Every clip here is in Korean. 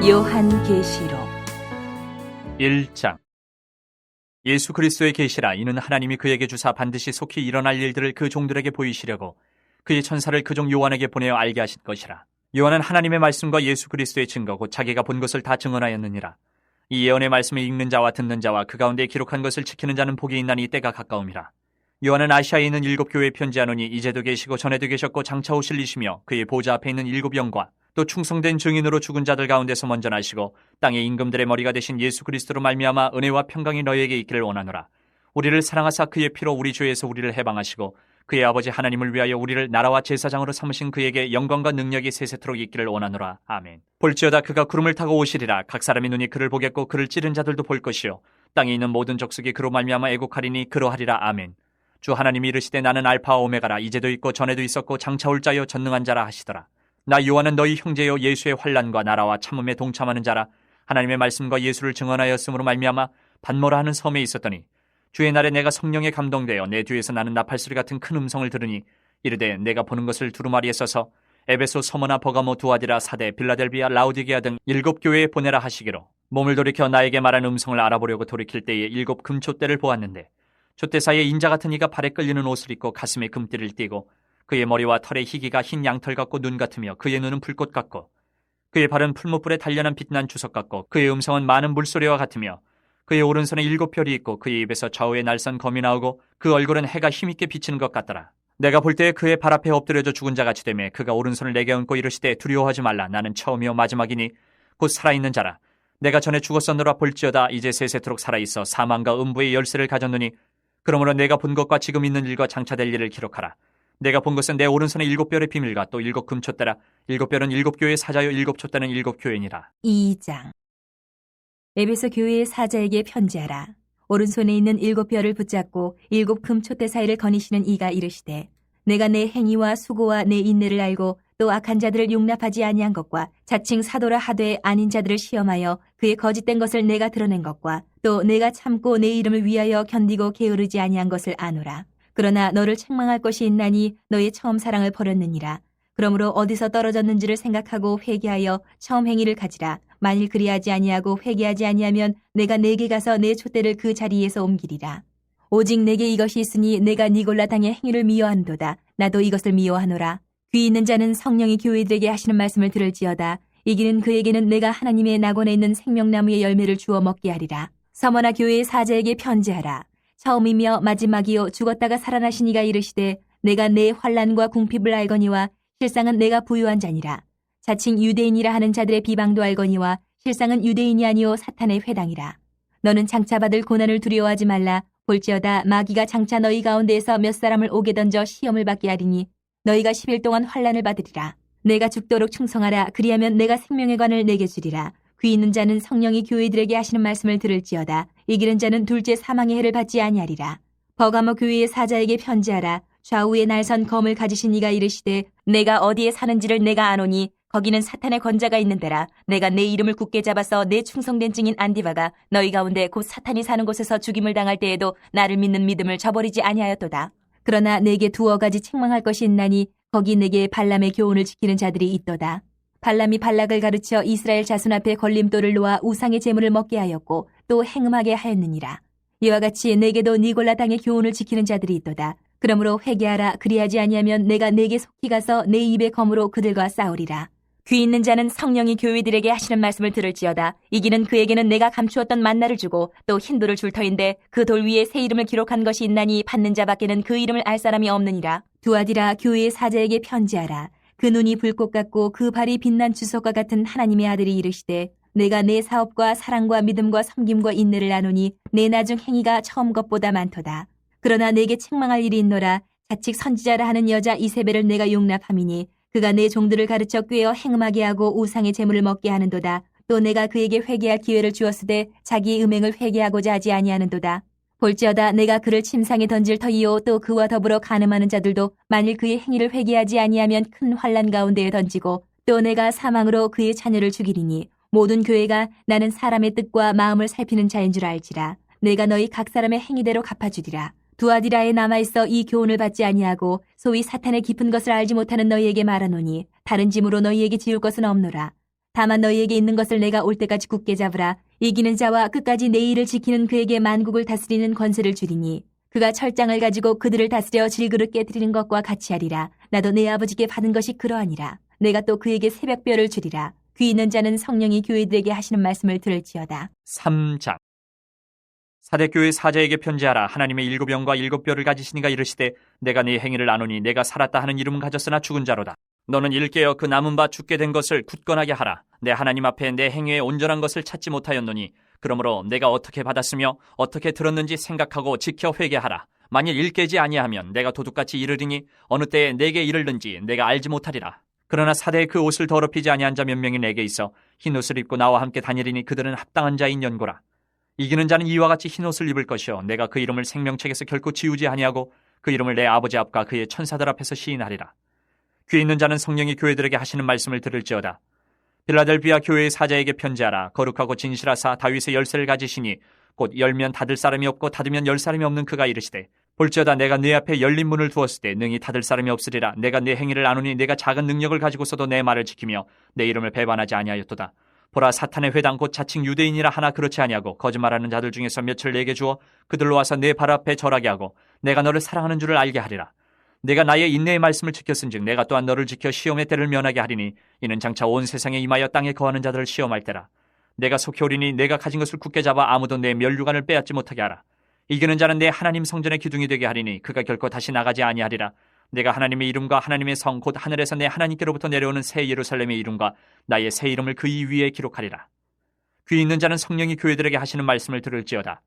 요한계시록 1장. 예수 그리스도의 계시라. 이는 하나님이 그에게 주사 반드시 속히 일어날 일들을 그 종들에게 보이시려고 그의 천사를 그 종 요한에게 보내어 알게 하신 것이라. 요한은 하나님의 말씀과 예수 그리스도의 증거 곧 자기가 본 것을 다 증언하였느니라. 이 예언의 말씀을 읽는 자와 듣는 자와 그 가운데 기록한 것을 지키는 자는 복이 있나니 때가 가까움이라. 요한은 아시아에 있는 7 교회에 편지하노니 이제도 계시고 전에도 계셨고 장차 오실 이시며 그의 보좌 앞에 있는 7 영과 또 충성된 증인으로 죽은 자들 가운데서 먼저 나시고 땅의 임금들의 머리가 되신 예수 그리스도로 말미암아 은혜와 평강이 너희에게 있기를 원하노라. 우리를 사랑하사 그의 피로 우리 죄에서 우리를 해방하시고 그의 아버지 하나님을 위하여 우리를 나라와 제사장으로 삼으신 그에게 영광과 능력이 세세토록 있기를 원하노라. 아멘. 볼지어다 그가 구름을 타고 오시리라. 각 사람의 눈이 그를 보겠고 그를 찌른 자들도 볼 것이요 땅에 있는 모든 족속이 그로 말미암아 애곡하리니 그러하리라. 아멘. 주 하나님이 이르시되 나는 알파와 오메가라. 이제도 있고 전에도 있었고 장차 올 자요 전능한 자라 하시더라. 나 요한은 너희 형제요 예수의 환난과 나라와 참음에 동참하는 자라. 하나님의 말씀과 예수를 증언하였으므로 말미암아 반모라 하는 섬에 있었더니 주의 날에 내가 성령에 감동되어 내 뒤에서 나는 나팔소리 같은 큰 음성을 들으니 이르되 내가 보는 것을 두루마리에 써서 에베소, 서머나, 버가모, 두아디라, 사대, 빌라델비아, 라우디게아 등 7 교회에 보내라 하시기로 몸을 돌이켜 나에게 말한 음성을 알아보려고 돌이킬 때에 7 금촛대를 보았는데 촛대 사이에 인자 같은 이가 발에 끌리는 옷을 입고 가슴에 금띠를 띠고 그의 머리와 털의 희기가 흰 양털 같고 눈 같으며 그의 눈은 불꽃 같고 그의 발은 풀무불에 단련한 빛난 주석 같고 그의 음성은 많은 물소리와 같으며 그의 오른손에 7 별이 있고 그의 입에서 좌우에 날선 검이 나오고 그 얼굴은 해가 힘있게 비치는 것 같더라. 내가 볼 때에 그의 발 앞에 엎드려져 죽은 자같이 되매 그가 오른손을 내게 얹고 이르시되 두려워하지 말라. 나는 처음이요 마지막이니 곧 살아있는 자라. 내가 전에 죽었었노라. 볼지어다 이제 세세토록 살아있어 사망과 음부의 열쇠를 가졌노니 그러므로 내가 본 것과 지금 있는 일과 장차 될 일을 기록하라. 내가 본 것은 내 오른손에 7 별의 비밀과 또 7 금촛대라. 7 별은 7 교회의 사자요 7 촛대는 7 교회니라. 2장. 에베소 교회의 사자에게 편지하라. 오른손에 있는 7 별을 붙잡고 7 금촛대 사이를 거니시는 이가 이르시되 내가 내 행위와 수고와 내 인내를 알고 또 악한 자들을 용납하지 아니한 것과 자칭 사도라 하되 아닌 자들을 시험하여 그의 거짓된 것을 내가 드러낸 것과 또 내가 참고 내 이름을 위하여 견디고 게으르지 아니한 것을 아노라. 그러나 너를 책망할 것이 있나니 너의 처음 사랑을 버렸느니라. 그러므로 어디서 떨어졌는지를 생각하고 회개하여 처음 행위를 가지라. 만일 그리하지 아니하고 회개하지 아니하면 내가 내게 가서 내 촛대를 그 자리에서 옮기리라. 오직 내게 이것이 있으니 내가 니골라 당의 행위를 미워한도다. 나도 이것을 미워하노라. 귀 있는 자는 성령이 교회들에게 하시는 말씀을 들을지어다. 이기는 그에게는 내가 하나님의 낙원에 있는 생명나무의 열매를 주어 먹게 하리라. 서머나 교회의 사자에게 편지하라. 처음이며 마지막이요 죽었다가 살아나신 이가 이르시되 내가 내 환난과 궁핍을 알거니와 실상은 내가 부유한 자니라. 자칭 유대인이라 하는 자들의 비방도 알거니와 실상은 유대인이 아니요 사탄의 회당이라. 너는 장차 받을 고난을 두려워하지 말라. 볼지어다 마귀가 장차 너희 가운데에서 몇 사람을 옥에 던져 시험을 받게 하리니 너희가 10일 동안 환난을 받으리라. 내가 죽도록 충성하라. 그리하면 내가 생명의 관을 내게 주리라. 귀 있는 자는 성령이 교회들에게 하시는 말씀을 들을지어다. 이기는 자는 둘째 사망의 해를 받지 아니하리라. 버가모 교회의 사자에게 편지하라. 좌우에 날선 검을 가지신 이가 이르시되 내가 어디에 사는지를 내가 아노니 거기는 사탄의 권자가 있는 데라. 내가 내 이름을 굳게 잡아서 내 충성된 증인 안디바가 너희 가운데 곧 사탄이 사는 곳에서 죽임을 당할 때에도 나를 믿는 믿음을 저버리지 아니하였도다. 그러나 내게 2 가지 책망할 것이 있나니 거기 내게 발람의 교훈을 지키는 자들이 있도다. 발람이 발락을 가르쳐 이스라엘 자손 앞에 걸림돌을 놓아 우상의 제물을 먹게 하였고 또 행음하게 하였느니라. 이와 같이 내게도 니골라 당의 교훈을 지키는 자들이 있도다. 그러므로 회개하라. 그리하지 아니하면 내가 내게 속히 가서 내 입의 검으로 그들과 싸우리라. 귀 있는 자는 성령이 교회들에게 하시는 말씀을 들을지어다. 이기는 그에게는 내가 감추었던 만나를 주고 또 흰 돌을 줄 터인데 그 돌 위에 새 이름을 기록한 것이 있나니 받는 자밖에는 그 이름을 알 사람이 없느니라. 두아디라 교회의 사자에게 편지하라. 그 눈이 불꽃 같고 그 발이 빛난 주석과 같은 하나님의 아들이 이르시되 내가 내 사업과 사랑과 믿음과 섬김과 인내를 아노니 내 나중 행위가 처음 것보다 많도다. 그러나 내게 책망할 일이 있노라. 자칙 선지자라 하는 여자 이세벨을 내가 용납함이니 그가 내 종들을 가르쳐 꾀어 행음하게 하고 우상의 제물을 먹게 하는도다. 또 내가 그에게 회개할 기회를 주었으되 자기의 음행을 회개하고자 하지 아니하는도다. 볼지어다 내가 그를 침상에 던질 터이요 또 그와 더불어 간음하는 자들도 만일 그의 행위를 회개하지 아니하면 큰 환난 가운데에 던지고 또 내가 사망으로 그의 자녀를 죽이리니 모든 교회가 나는 사람의 뜻과 마음을 살피는 자인 줄 알지라. 내가 너희 각 사람의 행위대로 갚아주리라. 두아디라에 남아있어 이 교훈을 받지 아니하고 소위 사탄의 깊은 것을 알지 못하는 너희에게 말하노니 다른 짐으로 너희에게 지울 것은 없노라. 다만 너희에게 있는 것을 내가 올 때까지 굳게 잡으라. 이기는 자와 끝까지 내 일을 지키는 그에게 만국을 다스리는 권세를 주리니 그가 철장을 가지고 그들을 다스려 질그릇 깨뜨리는 것과 같이 하리라. 나도 내 아버지께 받은 것이 그러하니라. 내가 또 그에게 새벽별을 주리라. 귀 있는 자는 성령이 교회들에게 하시는 말씀을 들을지어다. 3장. 사대교회 사자에게 편지하라. 하나님의 일곱 영과 일곱 뼈를 가지신 이가 이르시되 내가 네 행위를 아노니 내가 살았다 하는 이름은 가졌으나 죽은 자로다. 너는 일깨어 그 남은 바 죽게 된 것을 굳건하게 하라. 내 하나님 앞에 내 행위의 온전한 것을 찾지 못하였노니 그러므로 내가 어떻게 받았으며 어떻게 들었는지 생각하고 지켜 회개하라. 만일 일깨지 아니하면 내가 도둑같이 이르리니 어느 때에 내게 이르는지 내가 알지 못하리라. 그러나 사대의 그 옷을 더럽히지 아니한 자 몇 명이 내게 있어 흰 옷을 입고 나와 함께 다니리니 그들은 합당한 자인 연고라. 이기는 자는 이와 같이 흰 옷을 입을 것이요 내가 그 이름을 생명책에서 결코 지우지 아니하고 그 이름을 내 아버지 앞과 그의 천사들 앞에서 시인하리라. 귀 있는 자는 성령이 교회들에게 하시는 말씀을 들을지어다. 빌라델비아 교회의 사자에게 편지하라. 거룩하고 진실하사 다윗의 열쇠를 가지시니 곧 열면 닫을 사람이 없고 닫으면 열 사람이 없는 그가 이르시되 볼지어다 내가 네 앞에 열린 문을 두었을 때 능히 닫을 사람이 없으리라. 내가 네 행위를 아노니 내가 작은 능력을 가지고서도 내 말을 지키며 내 이름을 배반하지 아니하였도다. 보라 사탄의 회당 곧 자칭 유대인이라 하나 그렇지 아니하고 거짓말하는 자들 중에서 몇을 내게 주어 그들로 와서 내 발 앞에 절하게 하고 내가 너를 사랑하는 줄을 알게 하리라. 내가 나의 인내의 말씀을 지켰은즉 내가 또한 너를 지켜 시험의 때를 면하게 하리니 이는 장차 온 세상에 임하여 땅에 거하는 자들을 시험할 때라. 내가 속히 오리니 내가 가진 것을 굳게 잡아 아무도 내 면류관을 빼앗지 못하게 하라. 이기는 자는 내 하나님 성전의 기둥이 되게 하리니 그가 결코 다시 나가지 아니하리라. 내가 하나님의 이름과 하나님의 성 곧 하늘에서 내 하나님께로부터 내려오는 새 예루살렘의 이름과 나의 새 이름을 그 이 위에 기록하리라. 귀 있는 자는 성령이 교회들에게 하시는 말씀을 들을지어다.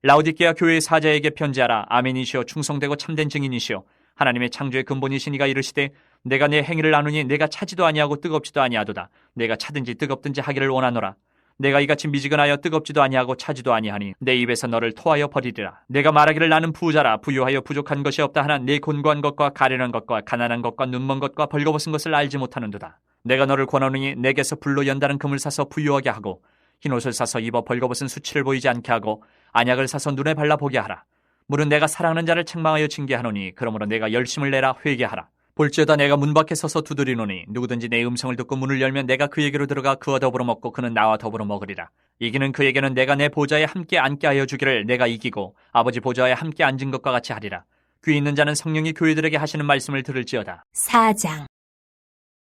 라오디게아 교회의 사자에게 편지하라. 아멘이시오 충성되고 참된 증인이시오 하나님의 창조의 근본이신 이가 이르시되 내가 내 행위를 나누니 내가 차지도 아니하고 뜨겁지도 아니하도다. 내가 차든지 뜨겁든지 하기를 원하노라. 내가 이같이 미지근하여 뜨겁지도 아니하고 차지도 아니하니 내 입에서 너를 토하여 버리리라. 내가 말하기를 나는 부자라 부유하여 부족한 것이 없다 하나 내 곤고한 것과 가련한 것과 가난한 것과 눈먼 것과 벌거벗은 것을 알지 못하는도다. 내가 너를 권하노니 내게서 불로 연다는 금을 사서 부유하게 하고 흰옷을 사서 입어 벌거벗은 수치를 보이지 않게 하고 안약을 사서 눈에 발라보게 하라. 물은 내가 사랑하는 자를 책망하여 징계하노니 그러므로 내가 열심을 내라 회개하라. 볼지어다 내가 문 밖에 서서 두드리노니 누구든지 내 음성을 듣고 문을 열면 내가 그에게로 들어가 그와 더불어 먹고 그는 나와 더불어 먹으리라. 이기는 그에게는 내가 내 보좌에 함께 앉게 하여 주기를 내가 이기고 아버지 보좌에 함께 앉은 것과 같이 하리라. 귀 있는 자는 성령이 교회들에게 하시는 말씀을 들을지어다. 4장.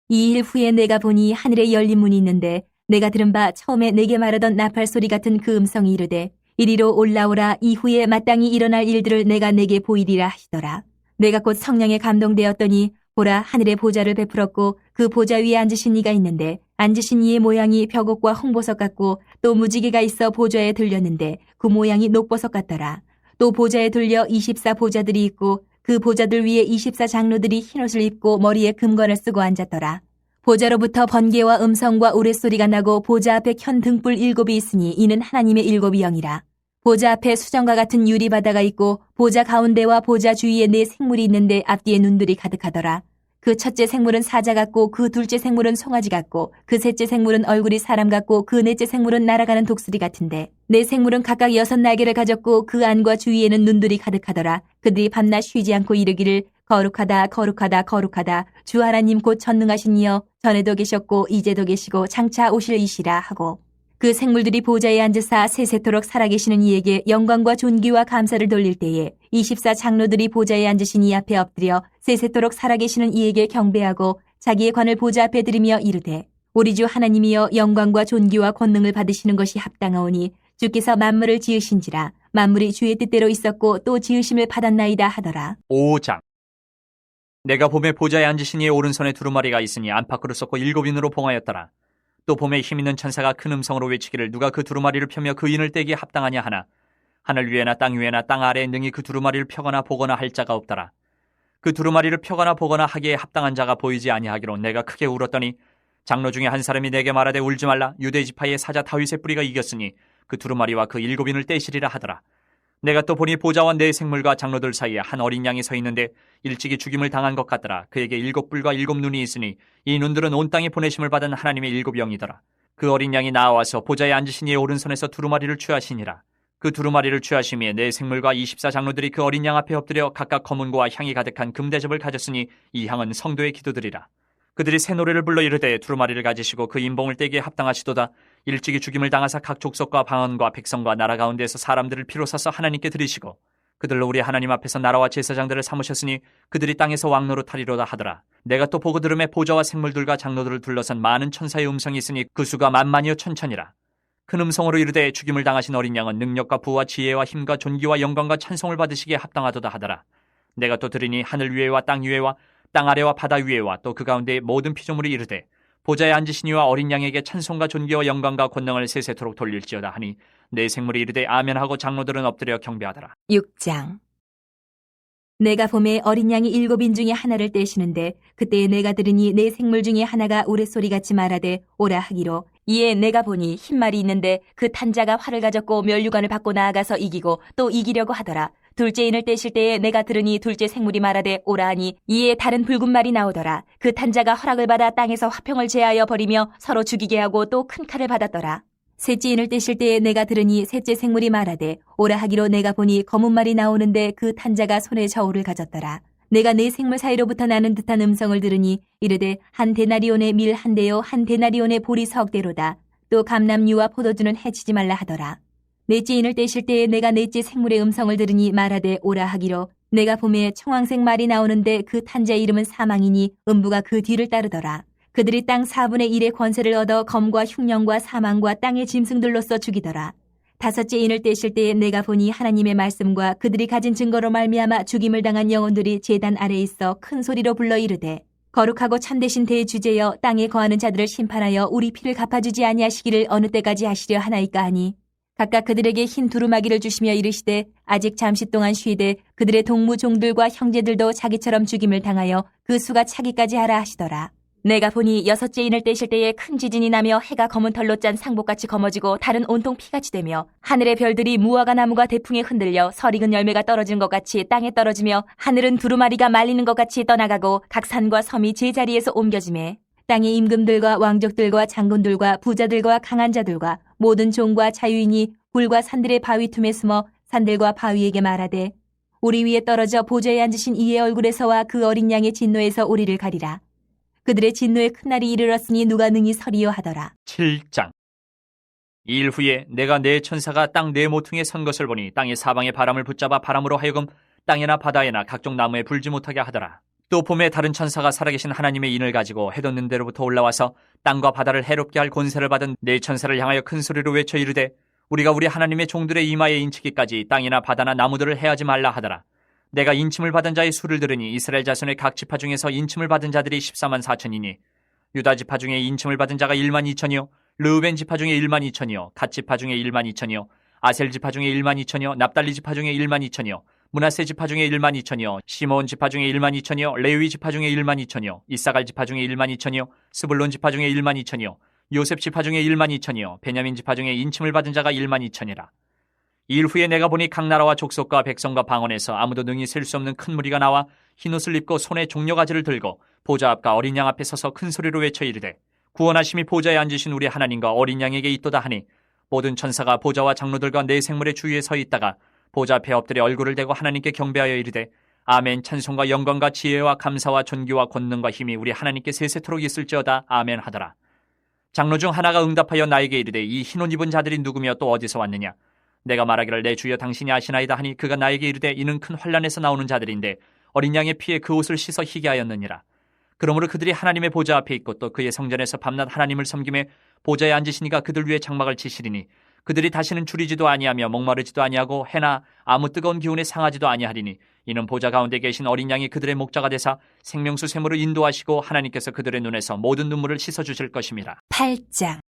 이 일 후에 내가 보니 하늘에 열린 문이 있는데 내가 들은 바 처음에 내게 말하던 나팔 소리 같은 그 음성이 이르되 이리로 올라오라. 이후에 마땅히 일어날 일들을 내가 내게 보이리라 하시더라. 내가 곧 성령에 감동되었더니 보라 하늘에 보좌를 베풀었고 그 보좌 위에 앉으신 이가 있는데 앉으신 이의 모양이 벽옥과 홍보석 같고 또 무지개가 있어 보좌에 들렸는데 그 모양이 녹보석 같더라. 또 보좌에 들려 24 보좌들이 있고 그 보좌들 위에 24 장로들이 흰옷을 입고 머리에 금관을 쓰고 앉았더라. 보좌로부터 번개와 음성과 우레소리가 나고 보좌 앞에 켠 등불 7이 있으니 이는 하나님의 7이 영이라. 보좌 앞에 수정과 같은 유리바다가 있고 보좌 가운데와 보좌 주위에 4 생물이 있는데 앞뒤에 눈들이 가득하더라. 그 첫째 생물은 사자 같고 그 둘째 생물은 송아지 같고 그 셋째 생물은 얼굴이 사람 같고 그 넷째 생물은 날아가는 독수리 같은데 4 생물은 각각 6 날개를 가졌고 그 안과 주위에는 눈들이 가득하더라. 그들이 밤낮 쉬지 않고 이르기를 거룩하다 거룩하다 거룩하다 주 하나님 곧 전능하신 이여 전에도 계셨고 이제도 계시고 장차 오실 이시라 하고 그 생물들이 보좌에 앉으사 세세토록 살아계시는 이에게 영광과 존귀와 감사를 돌릴 때에 24 장로들이 보좌에 앉으신 이 앞에 엎드려 세세토록 살아계시는 이에게 경배하고 자기의 관을 보좌 앞에 들이며 이르되 우리 주 하나님이여 영광과 존귀와 권능을 받으시는 것이 합당하오니 주께서 만물을 지으신지라 만물이 주의 뜻대로 있었고 또 지으심을 받았나이다 하더라. 5장. 내가 봄에 보좌에 앉으신 이의 오른손에 두루마리가 있으니 안팎으로 쏟고 7인으로 봉하였더라. 또 봄에 힘있는 천사가 큰 음성으로 외치기를 누가 그 두루마리를 펴며 그 인을 떼기에 합당하냐 하나 하늘 위에나 땅 위에나 땅 아래에 능히 그 두루마리를 펴거나 보거나 할 자가 없더라. 그 두루마리를 펴거나 보거나 하기에 합당한 자가 보이지 아니하기로 내가 크게 울었더니 장로 중에 한 사람이 내게 말하되 울지 말라. 유대 지파의 사자 다윗의 뿌리가 이겼으니 그 두루마리와 그 7인을 떼시리라 하더라. 내가 또 보니 보좌와 4 생물과 장로들 사이에 한 어린 양이 서 있는데 일찍이 죽임을 당한 것 같더라. 그에게 7뿔과 7눈이 있으니 이 눈들은 온 땅에 보내심을 받은 하나님의 7 영이더라. 그 어린 양이 나와서 보좌에 앉으신 이의 오른손에서 두루마리를 취하시니라. 그 두루마리를 취하심에 4 생물과 24 장로들이 그 어린 양 앞에 엎드려 각각 검은고와 향이 가득한 금대접을 가졌으니 이 향은 성도의 기도들이라. 그들이 새 노래를 불러 이르되 두루마리를 가지시고 그 인봉을 떼기에 합당하시도다. 일찍이 죽임을 당하사 각 족속과 방언과 백성과 나라 가운데에서 사람들을 피로 사서 하나님께 드리시고 그들로 우리 하나님 앞에서 나라와 제사장들을 삼으셨으니 그들이 땅에서 왕노로 타리로다 하더라. 내가 또 보고 들음에 보좌와 생물들과 장로들을 둘러선 많은 천사의 음성이 있으니 그 수가 만만이요 천천이라. 큰 음성으로 이르되 죽임을 당하신 어린 양은 능력과 부와 지혜와 힘과 존귀와 영광과 찬송을 받으시기에 합당하도다 하더라. 내가 또 들으니 하늘 위에와 땅 위에와 땅 아래와 바다 위에와 또 그 가운데의 모든 피조물이 이르되 보좌에 앉으신 이와 어린 양에게 찬송과 존귀와 영광과 권능을 세세토록 돌릴지어다 하니 내 생물이 이르되 아멘하고 장로들은 엎드려 경배하더라. 6장. 내가 봄에 어린 양이 7인 중에 하나를 떼시는데 그때에 내가 들으니 내 생물 중에 하나가 우레소리같이 말하되 오라 하기로 이에 내가 보니 흰 말이 있는데 그 탄자가 활을 가졌고 면류관을 받고 나아가서 이기고 또 이기려고 하더라. 둘째 인을 떼실 때에 내가 들으니 둘째 생물이 말하되 오라 하니 이에 다른 붉은 말이 나오더라. 그 탄자가 허락을 받아 땅에서 화평을 제하여 버리며 서로 죽이게 하고 또 큰 칼을 받았더라. 셋째 인을 떼실 때에 내가 들으니 셋째 생물이 말하되 오라 하기로 내가 보니 검은 말이 나오는데 그 탄자가 손에 저울을 가졌더라. 내가 네 생물 사이로부터 나는 듯한 음성을 들으니 이르되 한 데나리온의 밀 한 대요 한 데나리온의 보리 석 대로다. 또 감람류와 포도주는 해치지 말라 하더라. 넷째 인을 떼실 때에 내가 넷째 생물의 음성을 들으니 말하되 오라 하기로 내가 봄에 청황색 말이 나오는데 그 탄자의 이름은 사망이니 음부가 그 뒤를 따르더라. 그들이 땅 4분의 1의 권세를 얻어 검과 흉령과 사망과 땅의 짐승들로서 죽이더라. 다섯째 인을 떼실 때에 내가 보니 하나님의 말씀과 그들이 가진 증거로 말미암아 죽임을 당한 영혼들이 제단 아래에 있어 큰 소리로 불러 이르되 거룩하고 참되신 대주제여 땅에 거하는 자들을 심판하여 우리 피를 갚아주지 아니하시기를 어느 때까지 하시려 하나이까 하니 각각 그들에게 흰 두루마기를 주시며 이르시되 아직 잠시 동안 쉬되 그들의 동무 종들과 형제들도 자기처럼 죽임을 당하여 그 수가 차기까지 하라 하시더라. 내가 보니 여섯째 인을 떼실 때에 큰 지진이 나며 해가 검은 털로 짠 상복같이 검어지고 달은 온통 피같이 되며 하늘의 별들이 무화과 나무가 대풍에 흔들려 설익은 열매가 떨어진 것 같이 땅에 떨어지며 하늘은 두루마리가 말리는 것 같이 떠나가고 각 산과 섬이 제자리에서 옮겨지매 땅의 임금들과 왕족들과 장군들과 부자들과 강한 자들과 모든 종과 자유인이 굴과 산들의 바위 틈에 숨어 산들과 바위에게 말하되 우리 위에 떨어져 보좌에 앉으신 이의 얼굴에서와 그 어린 양의 진노에서 우리를 가리라. 그들의 진노의 큰 날이 이르렀으니 누가 능히 서리요 하더라. 7장. 이 일 후에 내가 네 천사가 땅 네 모퉁이에 선 것을 보니 땅의 사방에 바람을 붙잡아 바람으로 하여금 땅에나 바다에나 각종 나무에 불지 못하게 하더라. 또 봄에 다른 천사가 살아계신 하나님의 인을 가지고 해돋는 데로부터 올라와서 땅과 바다를 해롭게 할 권세를 받은 네 천사를 향하여 큰 소리로 외쳐 이르되 우리가 우리 하나님의 종들의 이마에 인치기까지 땅이나 바다나 나무들을 해하지 말라 하더라. 내가 인침을 받은 자의 수를 들으니 이스라엘 자손의 각 지파 중에서 인침을 받은 자들이 14만 4천이니 유다 지파 중에 인침을 받은 자가 1만 2천이요 르우벤 지파 중에 1만 2천이요 갓 지파 중에 1만 2천이요 아셀 지파 중에 1만 2천이요 납달리 지파 중에 1만 2천이요 므낫세 지파 중에 1만 2천이요 시므온 지파 중에 1만 2천이요 레위 지파 중에 1만 2천이요 이사갈 지파 중에 1만 2천이요 스불론 지파 중에 1만 2천이요 요셉 지파 중에 1만 2천이요 베냐민 지파 중에 인침을 받은 자가 1만 2천이라. 이 일 후에 내가 보니 각 나라와 족속과 백성과 방언에서 아무도 능히 셀 수 없는 큰 무리가 나와 흰옷을 입고 손에 종려가지를 들고 보좌 앞과 어린 양 앞에 서서 큰 소리로 외쳐 이르되 구원하심이 보좌에 앉으신 우리 하나님과 어린 양에게 있도다 하니 모든 천사가 보좌와 장로들과 네 생물의 주위에 서 있다가 보좌 앞에 엎드려 얼굴을 대고 하나님께 경배하여 이르되 아멘. 찬송과 영광과 지혜와 감사와 존귀와 권능과 힘이 우리 하나님께 세세토록 있을지어다. 아멘 하더라. 장로 중 하나가 응답하여 나에게 이르되 이 흰옷 입은 자들이 누구며 또 어디서 왔느냐. 내가 말하기를 내 주여 당신이 아시나이다 하니 그가 나에게 이르되 이는 큰 환난에서 나오는 자들인데 어린 양의 피에 그 옷을 씻어 희게 하였느니라. 그러므로 그들이 하나님의 보좌 앞에 있고 또 그의 성전에서 밤낮 하나님을 섬김에 보좌에 앉으시니가 그들 위에 장막을 치시리니 그들이 다시는 줄이지도 아니하며 목마르지도 아니하고 해나 아무 뜨거운 기운에 상하지도 아니하리니 이는 보좌 가운데 계신 어린 양이 그들의 목자가 되사 생명수 샘으로 인도하시고 하나님께서 그들의 눈에서 모든 눈물을 씻어주실 것임이라. 8장.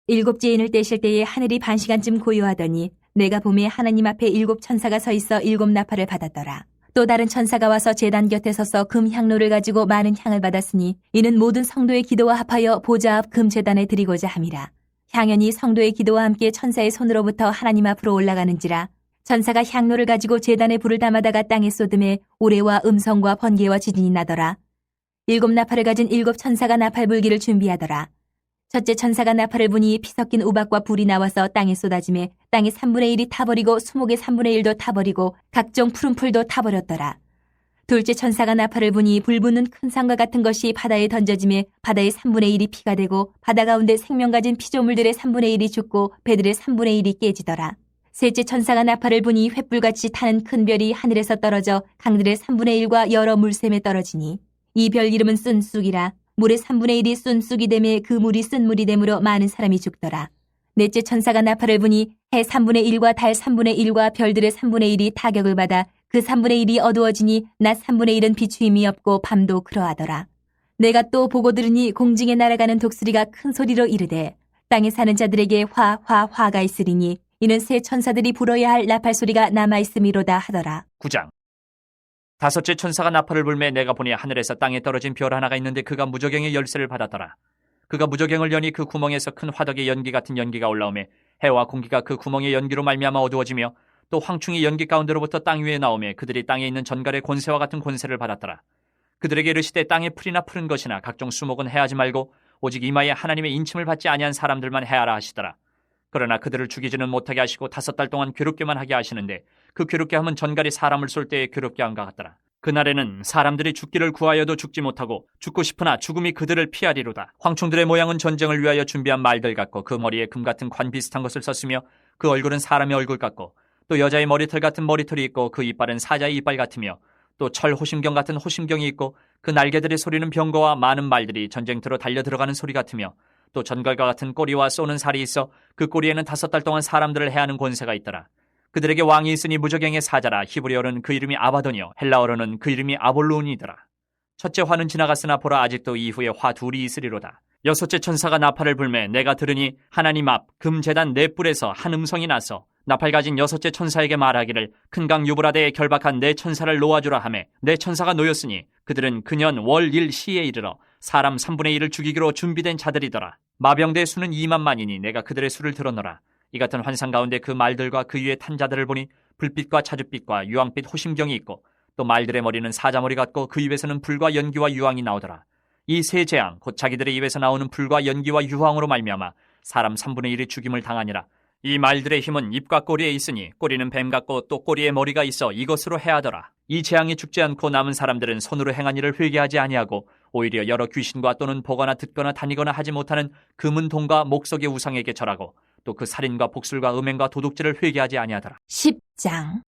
일곱째 인을 떼실 때에 하늘이 반시간쯤 고요하더니 내가 봄에 하나님 앞에 7 천사가 서 있어 7 나팔을 받았더라. 또 다른 천사가 와서 제단 곁에 서서 금 향로를 가지고 많은 향을 받았으니 이는 모든 성도의 기도와 합하여 보좌 앞 금 제단에 드리고자 함이라. 향연이 성도의 기도와 함께 천사의 손으로부터 하나님 앞으로 올라가는지라. 천사가 향로를 가지고 제단에 불을 담아다가 땅에 쏟음에 우레와 음성과 번개와 지진이 나더라. 7 나팔을 가진 7 천사가 나팔 불기를 준비하더라. 첫째 천사가 나팔을 부니 피 섞인 우박과 불이 나와서 땅에 쏟아지매 땅의 3분의 1이 타버리고 수목의 3분의 1도 타버리고 각종 푸른 풀도 타버렸더라. 둘째 천사가 나팔을 부니 불붙는 큰 산과 같은 것이 바다에 던져짐에 바다의 3분의 1이 피가 되고 바다 가운데 생명 가진 피조물들의 3분의 1이 죽고 배들의 3분의 1이 깨지더라. 셋째 천사가 나팔을 부니 횃불같이 타는 큰 별이 하늘에서 떨어져 강들의 3분의 1과 여러 물샘에 떨어지니 이 별 이름은 쓴쑥이라. 물의 3분의 1이 쓴쑥이 되매 그 물이 쓴 물이 되므로 많은 사람이 죽더라. 넷째 천사가 나팔을 부니 해 3분의 1과 달 3분의 1과 별들의 3분의 1이 타격을 받아 그 3분의 1이 어두워지니 낮 3분의 1은 비추임이 없고 밤도 그러하더라. 내가 또 보고 들으니 공중에 날아가는 독수리가 큰 소리로 이르되 땅에 사는 자들에게 화가 있으리니 이는 새 천사들이 불어야 할 나팔 소리가 남아있음이로다 하더라. 9장. 다섯째 천사가 나팔을 불매 내가 보니 하늘에서 땅에 떨어진 별 하나가 있는데 그가 무저갱의 열쇠를 받았더라. 그가 무저갱을 여니 그 구멍에서 큰 화덕의 연기 같은 연기가 올라오매 해와 공기가 그 구멍의 연기로 말미암아 어두워지며 또 황충이 연기 가운데로부터 땅 위에 나오매 그들이 땅에 있는 전갈의 권세와 같은 권세를 받았더라. 그들에게 이르시되 땅에 풀이나 푸른 것이나 각종 수목은 해하지 말고 오직 이마에 하나님의 인침을 받지 아니한 사람들만 해하라 하시더라. 그러나 그들을 죽이지는 못하게 하시고 5달 동안 괴롭게만 하게 하시는데 그 괴롭게 함은 전갈이 사람을 쏠 때에 괴롭게 함과 같더라. 그날에는 사람들이 죽기를 구하여도 죽지 못하고 죽고 싶으나 죽음이 그들을 피하리로다. 황충들의 모양은 전쟁을 위하여 준비한 말들 같고 그 머리에 금 같은 관 비슷한 것을 썼으며 그 얼굴은 사람의 얼굴 같고 또 여자의 머리털 같은 머리털이 있고 그 이빨은 사자의 이빨 같으며 또 철 호심경 같은 호심경이 있고 그 날개들의 소리는 병거와 많은 말들이 전쟁터로 달려 들어가는 소리 같으며 또 전갈과 같은 꼬리와 쏘는 살이 있어 그 꼬리에는 5달 동안 사람들을 해하는 권세가 있더라. 그들에게 왕이 있으니 무저갱의 사자라. 히브리어로는 그 이름이 아바돈이요 헬라어로는 그 이름이 아볼론이더라. 첫째 화는 지나갔으나 보라 아직도 이후에 화 둘이 있으리로다. 여섯째 천사가 나팔을 불매 내가 들으니 하나님 앞 금제단 네 뿔에서 한 음성이 나서 나팔 가진 여섯째 천사에게 말하기를 큰 강 유브라데에 결박한 네 천사를 놓아주라 하매 네 천사가 놓였으니 그들은 그년 월 일 시에 이르러 사람 3분의 1을 죽이기로 준비된 자들이더라. 마병대의 수는 2만만이니 내가 그들의 수를 들었노라. 이 같은 환상 가운데 그 말들과 그 위에 탄 자들을 보니 불빛과 자줏빛과 유황빛 호심경이 있고 또 말들의 머리는 사자머리 같고 그 입에서는 불과 연기와 유황이 나오더라. 이 세 재앙 곧 자기들의 입에서 나오는 불과 연기와 유황으로 말미암아 사람 3분의 1이 죽임을 당하니라. 이 말들의 힘은 입과 꼬리에 있으니 꼬리는 뱀 같고 또 꼬리에 머리가 있어 이것으로 해하더라. 이 재앙이 죽지 않고 남은 사람들은 손으로 행한 일을 회개하지 아니하고 오히려 여러 귀신과 또는 보거나 듣거나 다니거나 하지 못하는 금은 동과 목석의 우상에게 절하고 또 그 살인과 복술과 음행과 도둑질을 회개하지 아니하더라. 10장.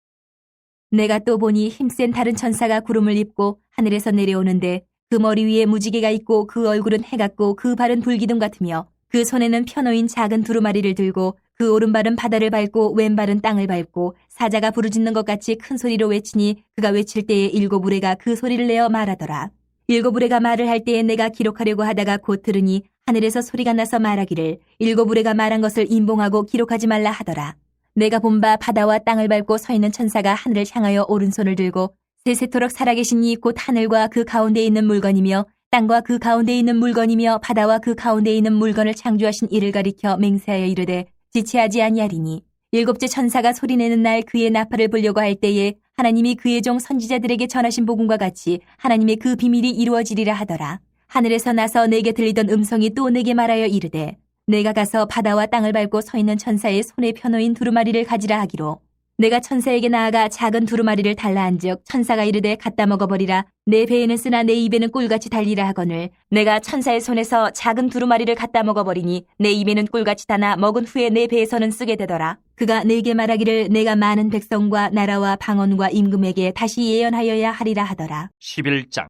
내가 또 보니 힘센 다른 천사가 구름을 입고 하늘에서 내려오는데 그 머리 위에 무지개가 있고 그 얼굴은 해 같고 그 발은 불기둥 같으며 그 손에는 펴놓인 작은 두루마리를 들고 그 오른발은 바다를 밟고 왼발은 땅을 밟고 사자가 부르짖는 것 같이 큰 소리로 외치니 그가 외칠 때에 7 우레가 그 소리를 내어 말하더라. 7 우레가 말을 할 때에 내가 기록하려고 하다가 곧 들으니 하늘에서 소리가 나서 말하기를 7 우레가 말한 것을 임봉하고 기록하지 말라 하더라. 내가 본 바 바다와 땅을 밟고 서 있는 천사가 하늘을 향하여 오른손을 들고 세세토록 살아계신 이 곧 하늘과 그 가운데 있는 물건이며 땅과 그 가운데 있는 물건이며 바다와 그 가운데 있는 물건을 창조하신 이를 가리켜 맹세하여 이르되 지체하지 아니하리니 7째 천사가 소리내는 날 그의 나팔을 불려고 할 때에 하나님이 그의 종 선지자들에게 전하신 복음과 같이 하나님의 그 비밀이 이루어지리라 하더라. 하늘에서 나서 내게 들리던 음성이 또 내게 말하여 이르되 내가 가서 바다와 땅을 밟고 서 있는 천사의 손에 펴놓인 두루마리를 가지라 하기로 내가 천사에게 나아가 작은 두루마리를 달라 한즉 천사가 이르되 갖다 먹어버리라. 내 배에는 쓰나 내 입에는 꿀같이 달리라 하거늘 내가 천사의 손에서 작은 두루마리를 갖다 먹어버리니 내 입에는 꿀같이 다나 먹은 후에 내 배에서는 쓰게 되더라. 그가 내게 말하기를 내가 많은 백성과 나라와 방언과 임금에게 다시 예언하여야 하리라 하더라. 11장.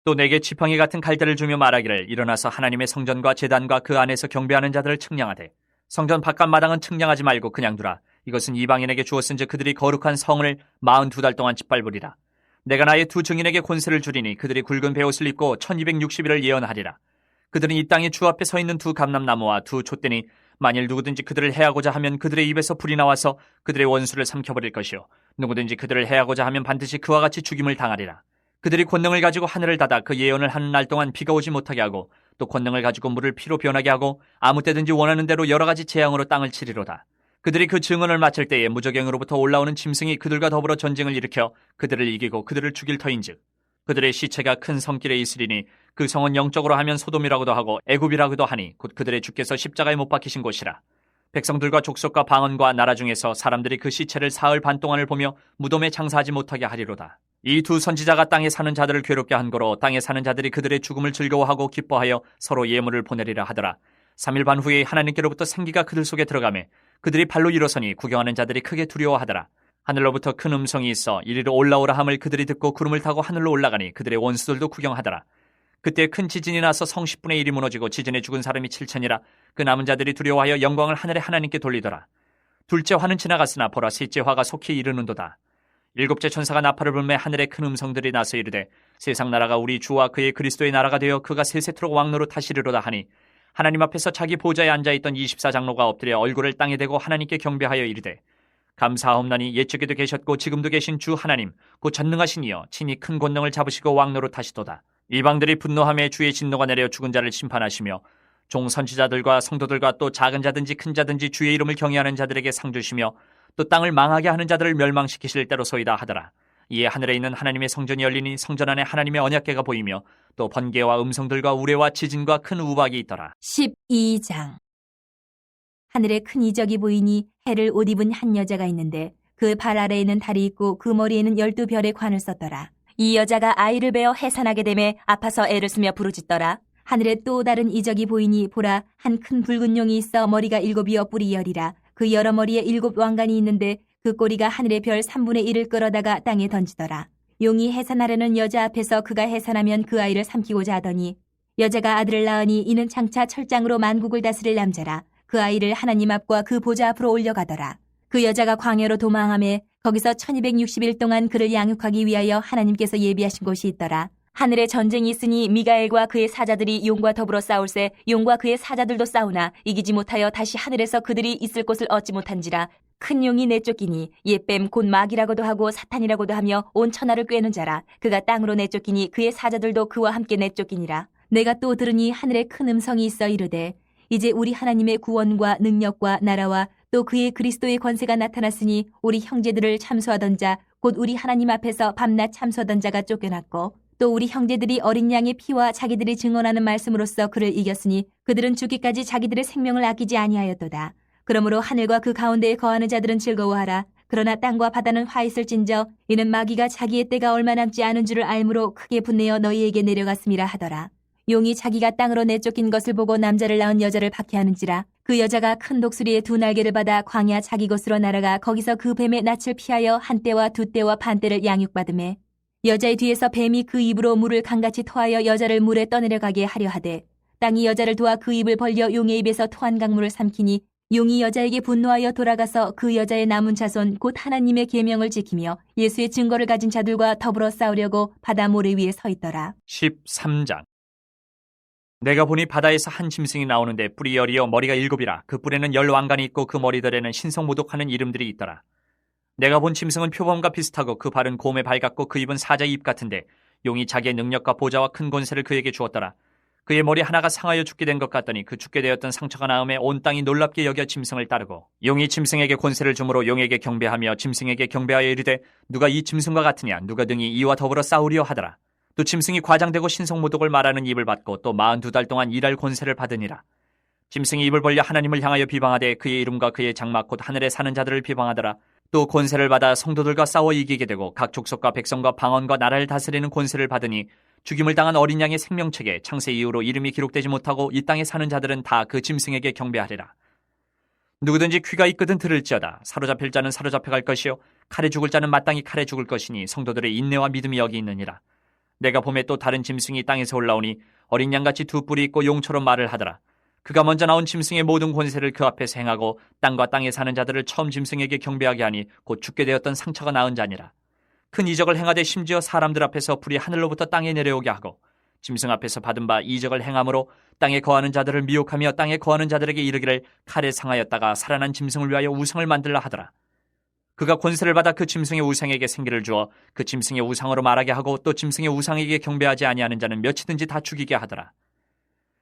또 내게 지팡이 같은 갈대를 주며 말하기를 일어나서 하나님의 성전과 제단과 그 안에서 경배하는 자들을 측량하되 성전 바깥 마당은 측량하지 말고 그냥 두라. 이것은 이방인에게 주었은즉 그들이 거룩한 성을 42달 동안 짓밟으리라. 내가 나의 2 증인에게 권세를 주리니 그들이 굵은 베옷을 입고 1260일을 예언하리라. 그들은 이 땅에 주 앞에 서 있는 2 감람나무와 2 촛대니 만일 누구든지 그들을 해하고자 하면 그들의 입에서 불이 나와서 그들의 원수를 삼켜버릴 것이요 누구든지 그들을 해하고자 하면 반드시 그와 같이 죽임을 당하리라. 그들이 권능을 가지고 하늘을 닫아 그 예언을 하는 날 동안 비가 오지 못하게 하고 또 권능을 가지고 물을 피로 변하게 하고 아무 때든지 원하는 대로 여러 가지 재앙으로 땅을 치리로다. 그들이 그 증언을 마칠 때에 무저갱으로부터 올라오는 짐승이 그들과 더불어 전쟁을 일으켜 그들을 이기고 그들을 죽일 터인즉 그들의 시체가 큰 성길에 있으리니 그 성은 영적으로 하면 소돔이라고도 하고 애굽이라고도 하니 곧 그들의 주께서 십자가에 못 박히신 곳이라. 백성들과 족속과 방언과 나라 중에서 사람들이 그 시체를 사흘 반 동안을 보며 무덤에 장사하지 못하게 하리로다. 이 두 선지자가 땅에 사는 자들을 괴롭게 한 거로 땅에 사는 자들이 그들의 죽음을 즐거워하고 기뻐하여 서로 예물을 보내리라 하더라. 3일 반 후에 하나님께로부터 생기가 그들 속에 들어가매 그들이 발로 일어서니 구경하는 자들이 크게 두려워하더라. 하늘로부터 큰 음성이 있어 이리로 올라오라 함을 그들이 듣고 구름을 타고 하늘로 올라가니 그들의 원수들도 구경하더라. 그때 큰 지진이 나서 성 10분의 1이 무너지고 지진에 죽은 사람이 7천이라. 그 남은 자들이 두려워하여 영광을 하늘의 하나님께 돌리더라. 둘째 화는 지나갔으나 보라 셋째 화가 속히 이르는도다. 일곱째 천사가 나팔을 불매 하늘에 큰 음성들이 나서 이르되 세상 나라가 우리 주와 그의 그리스도의 나라가 되어 그가 세세토록 왕노로 타시리로다 하니 하나님 앞에서 자기 보좌에 앉아있던 24장로가 엎드려 얼굴을 땅에 대고 하나님께 경배하여 이르되 감사하옵나니 옛적에도 계셨고 지금도 계신 주 하나님 곧 전능하신 이여 친히 큰 권능을 잡으시고 왕노로 타시도다. 이방들이 분노하며 주의 진노가 내려 죽은 자를 심판하시며 종 선지자들과 성도들과 또 작은 자든지 큰 자든지 주의 이름을 경외하는 자들에게 상 주시며 또 땅을 망하게 하는 자들을 멸망시키실 때로소이다 하더라. 이에 하늘에 있는 하나님의 성전이 열리니 성전 안에 하나님의 언약궤가 보이며 또 번개와 음성들과 우레와 지진과 큰 우박이 있더라. 12장. 하늘에 큰 이적이 보이니 해를 옷 입은 한 여자가 있는데 그 발 아래에는 달이 있고 그 머리에는 12별의 관을 썼더라. 이 여자가 아이를 베어 해산하게 되매 아파서 애를 쓰며 부르짖더라. 하늘에 또 다른 이적이 보이니 보라 한 큰 붉은 용이 있어 머리가 7이여 뿔이 10이라. 그 여러 머리에 7 왕관이 있는데 그 꼬리가 하늘의 별 3분의 1을 끌어다가 땅에 던지더라. 용이 해산하려는 여자 앞에서 그가 해산하면 그 아이를 삼키고자 하더니 여자가 아들을 낳으니 이는 장차 철장으로 만국을 다스릴 남자라. 그 아이를 하나님 앞과 그 보좌 앞으로 올려가더라. 그 여자가 광야로 도망하며 거기서 1260일 동안 그를 양육하기 위하여 하나님께서 예비하신 곳이 있더라. 하늘에 전쟁이 있으니 미가엘과 그의 사자들이 용과 더불어 싸울세 용과 그의 사자들도 싸우나 이기지 못하여 다시 하늘에서 그들이 있을 곳을 얻지 못한지라. 큰 용이 내쫓기니 옛뱀 곧 마귀라고도 하고 사탄이라고도 하며 온 천하를 꿰는 자라. 그가 땅으로 내쫓기니 그의 사자들도 그와 함께 내쫓기니라. 내가 또 들으니 하늘에 큰 음성이 있어 이르되 이제 우리 하나님의 구원과 능력과 나라와 또 그의 그리스도의 권세가 나타났으니 우리 형제들을 참소하던 자 곧 우리 하나님 앞에서 밤낮 참소하던 자가 쫓겨났고 또 우리 형제들이 어린 양의 피와 자기들이 증언하는 말씀으로써 그를 이겼으니 그들은 죽기까지 자기들의 생명을 아끼지 아니하였도다. 그러므로 하늘과 그 가운데에 거하는 자들은 즐거워하라. 그러나 땅과 바다는 화 있을진저 이는 마귀가 자기의 때가 얼마 남지 않은 줄을 알므로 크게 분내어 너희에게 내려갔음이라 하더라. 용이 자기가 땅으로 내쫓긴 것을 보고 남자를 낳은 여자를 박해하는지라. 그 여자가 큰 독수리의 2 날개를 받아 광야 자기 곳으로 날아가 거기서 그 뱀의 낯을 피하여 한 때와 2 때와 반 때를 양육받으매 여자의 뒤에서 뱀이 그 입으로 물을 강같이 토하여 여자를 물에 떠내려가게 하려 하되 땅이 여자를 도와 그 입을 벌려 용의 입에서 토한 강물을 삼키니 용이 여자에게 분노하여 돌아가서 그 여자의 남은 자손 곧 하나님의 계명을 지키며 예수의 증거를 가진 자들과 더불어 싸우려고 바다 모래 위에 서 있더라. 13장. 내가 보니 바다에서 한 짐승이 나오는데 뿔이 10이요 머리가 7이라. 그 뿔에는 10 왕관이 있고 그 머리들에는 신성모독하는 이름들이 있더라. 내가 본 짐승은 표범과 비슷하고 그 발은 곰의 발 같고 그 입은 사자의 입 같은데 용이 자기의 능력과 보좌와 큰 권세를 그에게 주었더라. 그의 머리 하나가 상하여 죽게 된 것 같더니 그 죽게 되었던 상처가 나음에 온 땅이 놀랍게 여겨 짐승을 따르고 용이 짐승에게 권세를 주므로 용에게 경배하며 짐승에게 경배하여 이르되 누가 이 짐승과 같으냐 누가 등이 이와 더불어 싸우리요 하더라. 또 짐승이 과장되고 신성모독을 말하는 입을 받고 또 42달 동안 일할 권세를 받으니라. 짐승이 입을 벌려 하나님을 향하여 비방하되 그의 이름과 그의 장막 곧 하늘에 사는 자들을 비방하더라. 또 권세를 받아 성도들과 싸워 이기게 되고 각 족속과 백성과 방언과 나라를 다스리는 권세를 받으니 죽임을 당한 어린 양의 생명책에 창세 이후로 이름이 기록되지 못하고 이 땅에 사는 자들은 다 그 짐승에게 경배하리라. 누구든지 귀가 있거든 들을지어다. 사로잡힐 자는 사로잡혀갈 것이요 칼에 죽을 자는 마땅히 칼에 죽을 것이니 성도들의 인내와 믿음이 여기 있느니라. 내가 봄에 또 다른 짐승이 땅에서 올라오니 어린 양같이 2 뿔이 있고 용처럼 말을 하더라. 그가 먼저 나온 짐승의 모든 권세를 그 앞에서 행하고 땅과 땅에 사는 자들을 처음 짐승에게 경배하게 하니 곧 죽게 되었던 상처가 나은 자니라. 큰 이적을 행하되 심지어 사람들 앞에서 불이 하늘로부터 땅에 내려오게 하고 짐승 앞에서 받은 바 이적을 행함으로 땅에 거하는 자들을 미혹하며 땅에 거하는 자들에게 이르기를 칼에 상하였다가 살아난 짐승을 위하여 우상을 만들라 하더라. 그가 권세를 받아 그 짐승의 우상에게 생기를 주어 그 짐승의 우상으로 말하게 하고 또 짐승의 우상에게 경배하지 아니하는 자는 몇이든지 다 죽이게 하더라.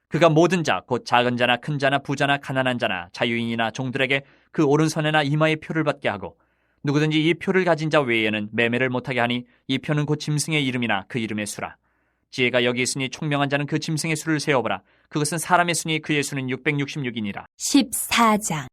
그가 모든 자, 곧 작은 자나 큰 자나 부자나 가난한 자나 자유인이나 종들에게 그 오른손에나 이마에 표를 받게 하고 누구든지 이 표를 가진 자 외에는 매매를 못하게 하니 이 표는 곧 짐승의 이름이나 그 이름의 수라. 지혜가 여기 있으니 총명한 자는 그 짐승의 수를 세어보라. 그것은 사람의 수니 그의 수는 666이니라. 14장.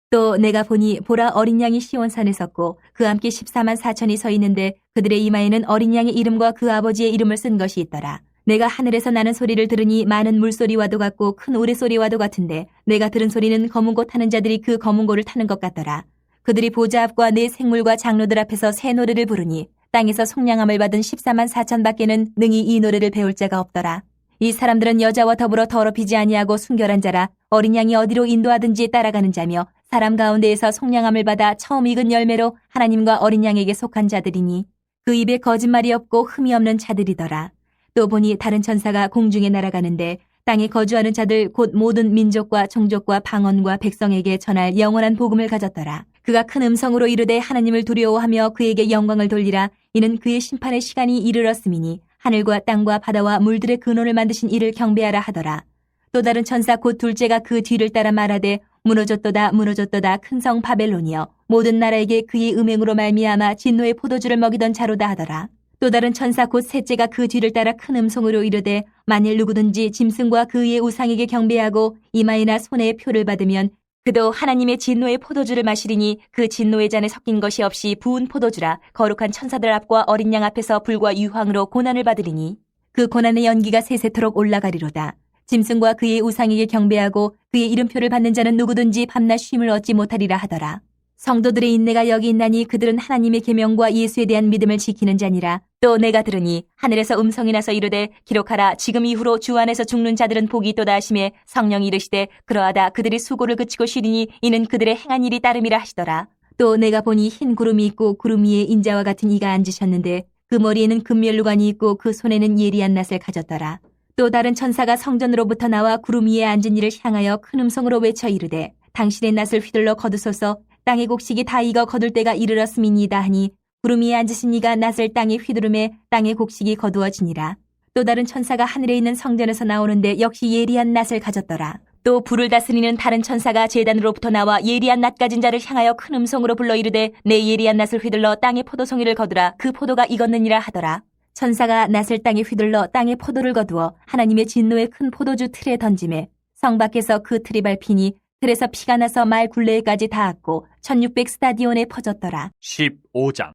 또 내가 보니 보라 어린 양이 시온산에 섰고 그 함께 14만 4천이 서 있는데 그들의 이마에는 어린 양의 이름과 그 아버지의 이름을 쓴 것이 있더라. 내가 하늘에서 나는 소리를 들으니 많은 물소리와도 같고 큰 우레소리와도 같은데 내가 들은 소리는 검은 고 타는 자들이 그 검은 고를 타는 것 같더라. 그들이 보좌 앞과 네 생물과 장로들 앞에서 새 노래를 부르니 땅에서 속량함을 받은 14만 4천 밖에는 능히 이 노래를 배울 자가 없더라. 이 사람들은 여자와 더불어 더럽히지 아니하고 순결한 자라. 어린 양이 어디로 인도하든지 따라가는 자며 사람 가운데에서 속량함을 받아 처음 익은 열매로 하나님과 어린 양에게 속한 자들이니 그 입에 거짓말이 없고 흠이 없는 자들이더라. 또 보니 다른 천사가 공중에 날아가는데 땅에 거주하는 자들 곧 모든 민족과 종족과 방언과 백성에게 전할 영원한 복음을 가졌더라. 그가 큰 음성으로 이르되 하나님을 두려워하며 그에게 영광을 돌리라. 이는 그의 심판의 시간이 이르렀음이니 하늘과 땅과 바다와 물들의 근원을 만드신 이를 경배하라 하더라. 또 다른 천사 곧 둘째가 그 뒤를 따라 말하되 무너졌도다 무너졌도다 큰 성 바벨론이여 모든 나라에게 그의 음행으로 말미암아 진노의 포도주를 먹이던 자로다 하더라. 또 다른 천사 곧 셋째가 그 뒤를 따라 큰 음성으로 이르되 만일 누구든지 짐승과 그의 우상에게 경배하고 이마에나 손에 표를 받으면 그도 하나님의 진노의 포도주를 마시리니 그 진노의 잔에 섞인 것이 없이 부은 포도주라. 거룩한 천사들 앞과 어린 양 앞에서 불과 유황으로 고난을 받으리니 그 고난의 연기가 세세토록 올라가리로다. 짐승과 그의 우상에게 경배하고 그의 이름표를 받는 자는 누구든지 밤낮 쉼을 얻지 못하리라 하더라. 성도들의 인내가 여기 있나니 그들은 하나님의 계명과 예수에 대한 믿음을 지키는 자니라. 또 내가 들으니 하늘에서 음성이 나서 이르되 기록하라. 지금 이후로 주 안에서 죽는 자들은 복이 있도다 하시매 성령이 이르시되 그러하다. 그들이 수고를 그치고 쉬리니 이는 그들의 행한 일이 따름이라 하시더라. 또 내가 보니 흰 구름이 있고 구름 위에 인자와 같은 이가 앉으셨는데 그 머리에는 금면류관이 있고 그 손에는 예리한 낫을 가졌더라. 또 다른 천사가 성전으로부터 나와 구름 위에 앉은 이를 향하여 큰 음성으로 외쳐 이르되 당신의 낫을 휘둘러 거두소서. 땅의 곡식이 다 익어 거둘 때가 이르렀음이니이다 하니 구름 위에 앉으신 이가 낫을 땅에 휘두르매 땅의 곡식이 거두어지니라. 또 다른 천사가 하늘에 있는 성전에서 나오는데 역시 예리한 낫을 가졌더라. 또 불을 다스리는 다른 천사가 제단으로부터 나와 예리한 낫 가진 자를 향하여 큰 음성으로 불러 이르되 내 예리한 낫을 휘둘러 땅의 포도송이를 거두라. 그 포도가 익었느니라 하더라. 천사가 낫을 땅에 휘둘러 땅의 포도를 거두어 하나님의 진노의 큰 포도주 틀에 던지매 성 밖에서 그 틀이 밟히니 틀에서 피가 나서 말 굴레에까지 닿았고 1600 스타디온에 퍼졌더라. 15장.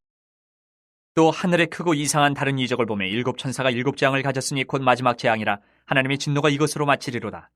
또 하늘에 크고 이상한 다른 이적을 보매 일곱 천사가 일곱 재앙을 가졌으니 곧 마지막 재앙이라. 하나님의 진노가 이것으로 마치리로다.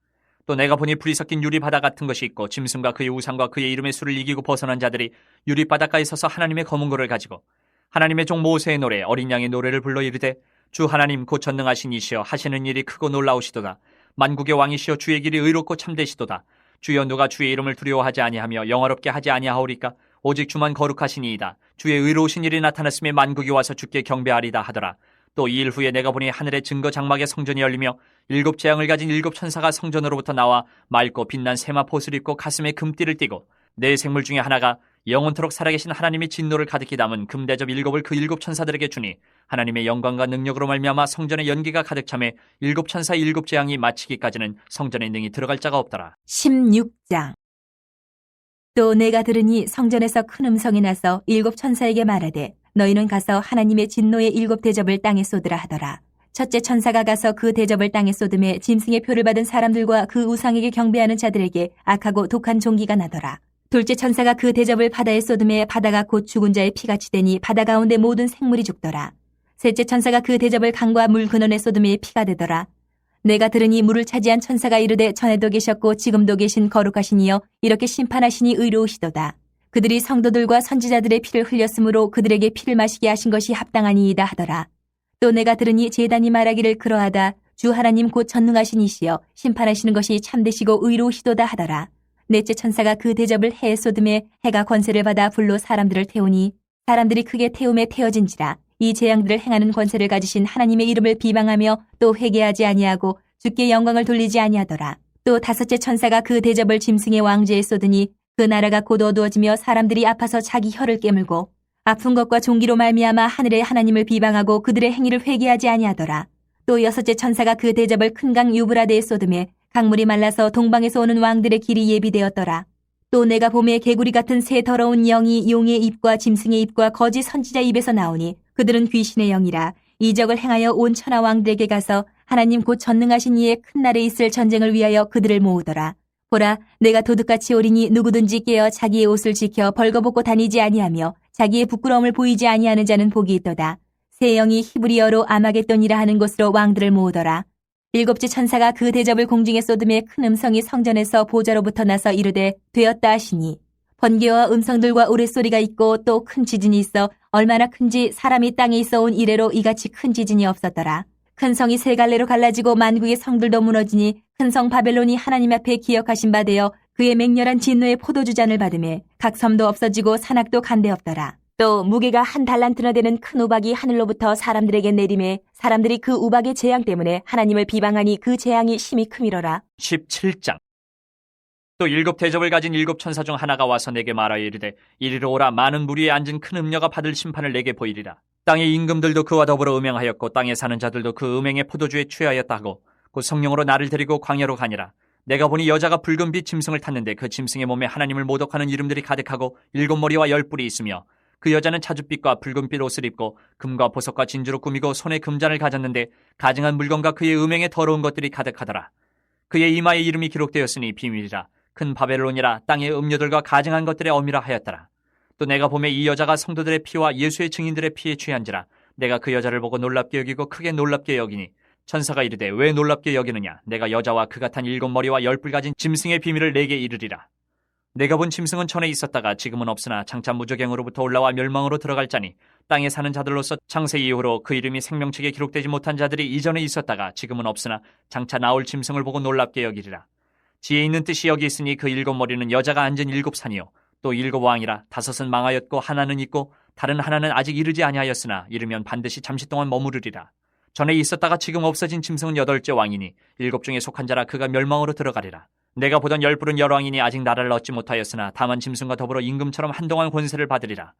또 내가 보니 불이 섞인 유리바다 같은 것이 있고 짐승과 그의 우상과 그의 이름의 수를 이기고 벗어난 자들이 유리바닷가에 서서 하나님의 검은 고를 가지고 하나님의 종 모세의 노래 어린 양의 노래를 불러 이르되 주 하나님 곧 전능하신 이시여 하시는 일이 크고 놀라우시도다. 만국의 왕이시여 주의 길이 의롭고 참되시도다. 주여 누가 주의 이름을 두려워하지 아니하며 영화롭게 하지 아니하오리까. 오직 주만 거룩하시니이다. 주의 의로우신 일이 나타났음에 만국이 와서 주께 경배하리다 하더라. 또 이 일 후에 내가 보니 하늘의 증거 장막의 성전이 열리며 일곱 재앙을 가진 일곱 천사가 성전으로부터 나와 맑고 빛난 세마포옷을 입고 가슴에 금띠를 띠고 네 생물 중에 하나가 영원토록 살아계신 하나님의 진노를 가득히 담은 금대접 일곱을 그 일곱 천사들에게 주니 하나님의 영광과 능력으로 말미암아 성전의 연기가 가득 차매 일곱 천사의 일곱 재앙이 마치기까지는 성전에 능히 들어갈 자가 없더라. 16장. 또 내가 들으니 성전에서 큰 음성이 나서 일곱 천사에게 말하되 너희는 가서 하나님의 진노의 일곱 대접을 땅에 쏟으라 하더라. 첫째 천사가 가서 그 대접을 땅에 쏟음에 짐승의 표를 받은 사람들과 그 우상에게 경배하는 자들에게 악하고 독한 종기가 나더라. 둘째 천사가 그 대접을 바다에 쏟음에 바다가 곧 죽은 자의 피같이 되니 바다 가운데 모든 생물이 죽더라. 셋째 천사가 그 대접을 강과 물 근원에 쏟음에 피가 되더라. 내가 들으니 물을 차지한 천사가 이르되 전에도 계셨고 지금도 계신 거룩하시니여 이렇게 심판하시니 의로우시도다. 그들이 성도들과 선지자들의 피를 흘렸으므로 그들에게 피를 마시게 하신 것이 합당하니이다 하더라. 또 내가 들으니 제단이 말하기를 그러하다. 주 하나님 곧 전능하신 이시여 심판하시는 것이 참되시고 의로우시도다 하더라. 넷째 천사가 그 대접을 해에 쏟음에 해가 권세를 받아 불로 사람들을 태우니 사람들이 크게 태움에 태워진지라. 이 재앙들을 행하는 권세를 가지신 하나님의 이름을 비방하며 또 회개하지 아니하고 주께 영광을 돌리지 아니하더라. 또 다섯째 천사가 그 대접을 짐승의 왕제에 쏟으니 그 나라가 곧 어두워지며 사람들이 아파서 자기 혀를 깨물고 아픈 것과 종기로 말미암아 하늘의 하나님을 비방하고 그들의 행위를 회개하지 아니하더라. 또 여섯째 천사가 그 대접을 큰 강 유브라데에 쏟음에 강물이 말라서 동방에서 오는 왕들의 길이 예비되었더라. 또 내가 봄에 개구리 같은 새 더러운 영이 용의 입과 짐승의 입과 거짓 선지자 입에서 나오니 그들은 귀신의 영이라. 이적을 행하여 온 천하 왕들에게 가서 하나님 곧 전능하신 이의 큰 날에 있을 전쟁을 위하여 그들을 모으더라. 보라, 내가 도둑같이 오리니 누구든지 깨어 자기의 옷을 지켜 벌거벗고 다니지 아니하며 자기의 부끄러움을 보이지 아니하는 자는 복이 있도다. 세 영이 히브리어로 아마겟돈이라 하는 곳으로 왕들을 모으더라. 일곱째 천사가 그 대접을 공중에 쏟음에 큰 음성이 성전에서 보좌로부터 나서 이르되 되었다 하시니 번개와 음성들과 우레소리가 있고 또 큰 지진이 있어 얼마나 큰지 사람이 땅에 있어 온 이래로 이같이 큰 지진이 없었더라. 큰 성이 세 갈래로 갈라지고 만국의 성들도 무너지니 큰 성 바벨론이 하나님 앞에 기억하신 바 되어 그의 맹렬한 진노의 포도주잔을 받으매 각 섬도 없어지고 산악도 간데 없더라. 또 무게가 한 달란트나 되는 큰 우박이 하늘로부터 사람들에게 내림에 사람들이 그 우박의 재앙 때문에 하나님을 비방하니 그 재앙이 심히 크미러라. 17장. 또 일곱 대접을 가진 일곱 천사 중 하나가 와서 내게 말하여 이르되 이리로 오라. 많은 무리에 앉은 큰 음녀가 받을 심판을 내게 보이리라. 땅의 임금들도 그와 더불어 음행하였고 땅에 사는 자들도 그 음행의 포도주에 취하였다 하고 곧 성령으로 나를 데리고 광야로 가니라. 내가 보니 여자가 붉은 빛 짐승을 탔는데 그 짐승의 몸에 하나님을 모독하는 이름들이 가득하고 일곱 머리와 열 뿔이 있으며 그 여자는 자줏빛과 붉은빛 옷을 입고 금과 보석과 진주로 꾸미고 손에 금잔을 가졌는데 가증한 물건과 그의 음행에 더러운 것들이 가득하더라. 그의 이마에 이름이 기록되었으니 비밀이라. 큰 바벨론이라. 땅의 음료들과 가증한 것들의 어미라 하였더라. 또 내가 보매 이 여자가 성도들의 피와 예수의 증인들의 피에 취한지라. 내가 그 여자를 보고 놀랍게 여기고 크게 놀랍게 여기니 천사가 이르되 왜 놀랍게 여기느냐. 내가 여자와 그 같은 일곱 머리와 열 뿔 가진 짐승의 비밀을 내게 이르리라. 내가 본 짐승은 전에 있었다가 지금은 없으나 장차 무저갱으로부터 올라와 멸망으로 들어갈 자니 땅에 사는 자들로서 창세 이후로 그 이름이 생명책에 기록되지 못한 자들이 이전에 있었다가 지금은 없으나 장차 나올 짐승을 보고 놀랍게 여기리라. 지혜 있는 뜻이 여기 있으니 그 일곱 머리는 여자가 앉은 일곱 산이요 또 일곱 왕이라. 다섯은 망하였고 하나는 있고 다른 하나는 아직 이르지 아니하였으나 이르면 반드시 잠시 동안 머무르리라. 전에 있었다가 지금 없어진 짐승은 여덟째 왕이니 일곱 중에 속한 자라. 그가 멸망으로 들어가리라. 내가 보던 열 뿔은 열왕이니 아직 나라를 얻지 못하였으나 다만 짐승과 더불어 임금처럼 한동안 권세를 받으리라.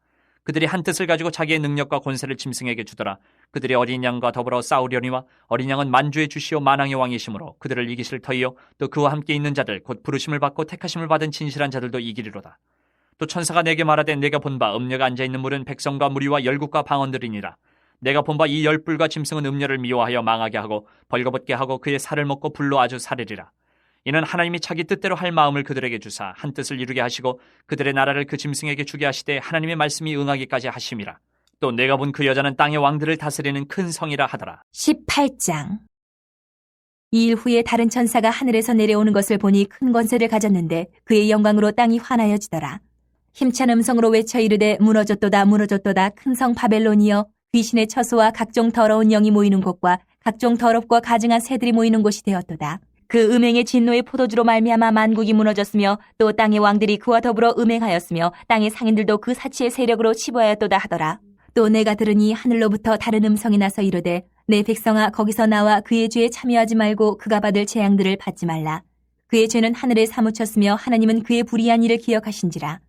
그들이 한 뜻을 가지고 자기의 능력과 권세를 짐승에게 주더라. 그들이 어린 양과 더불어 싸우려니와 어린 양은 만주의 주시오 만왕의 왕이시므로 그들을 이기실 터이요 또 그와 함께 있는 자들 곧 부르심을 받고 택하심을 받은 진실한 자들도 이기리로다. 또 천사가 내게 말하되 내가 본 바 음녀가 앉아있는 물은 백성과 무리와 열국과 방언들이니라. 내가 본 바 이 열 뿔과 짐승은 음녀를 미워하여 망하게 하고 벌거벗게 하고 그의 살을 먹고 불로 아주 사르리라. 이는 하나님이 자기 뜻대로 할 마음을 그들에게 주사 한 뜻을 이루게 하시고 그들의 나라를 그 짐승에게 주게 하시되 하나님의 말씀이 응하기까지 하심이라. 또 내가 본 그 여자는 땅의 왕들을 다스리는 큰 성이라 하더라. 18장. 이 일 후에 다른 천사가 하늘에서 내려오는 것을 보니 큰 권세를 가졌는데 그의 영광으로 땅이 환하여지더라. 힘찬 음성으로 외쳐 이르되 무너졌도다 무너졌도다 큰 성 바벨론이여 귀신의 처소와 각종 더러운 영이 모이는 곳과 각종 더럽고 가증한 새들이 모이는 곳이 되었도다. 그 음행의 진노의 포도주로 말미암아 만국이 무너졌으며 또 땅의 왕들이 그와 더불어 음행하였으며 땅의 상인들도 그 사치의 세력으로 치부하였도다 하더라. 또 내가 들으니 하늘로부터 다른 음성이 나서 이르되 내 백성아 거기서 나와 그의 죄에 참여하지 말고 그가 받을 재앙들을 받지 말라. 그의 죄는 하늘에 사무쳤으며 하나님은 그의 불의한 일을 기억하신지라.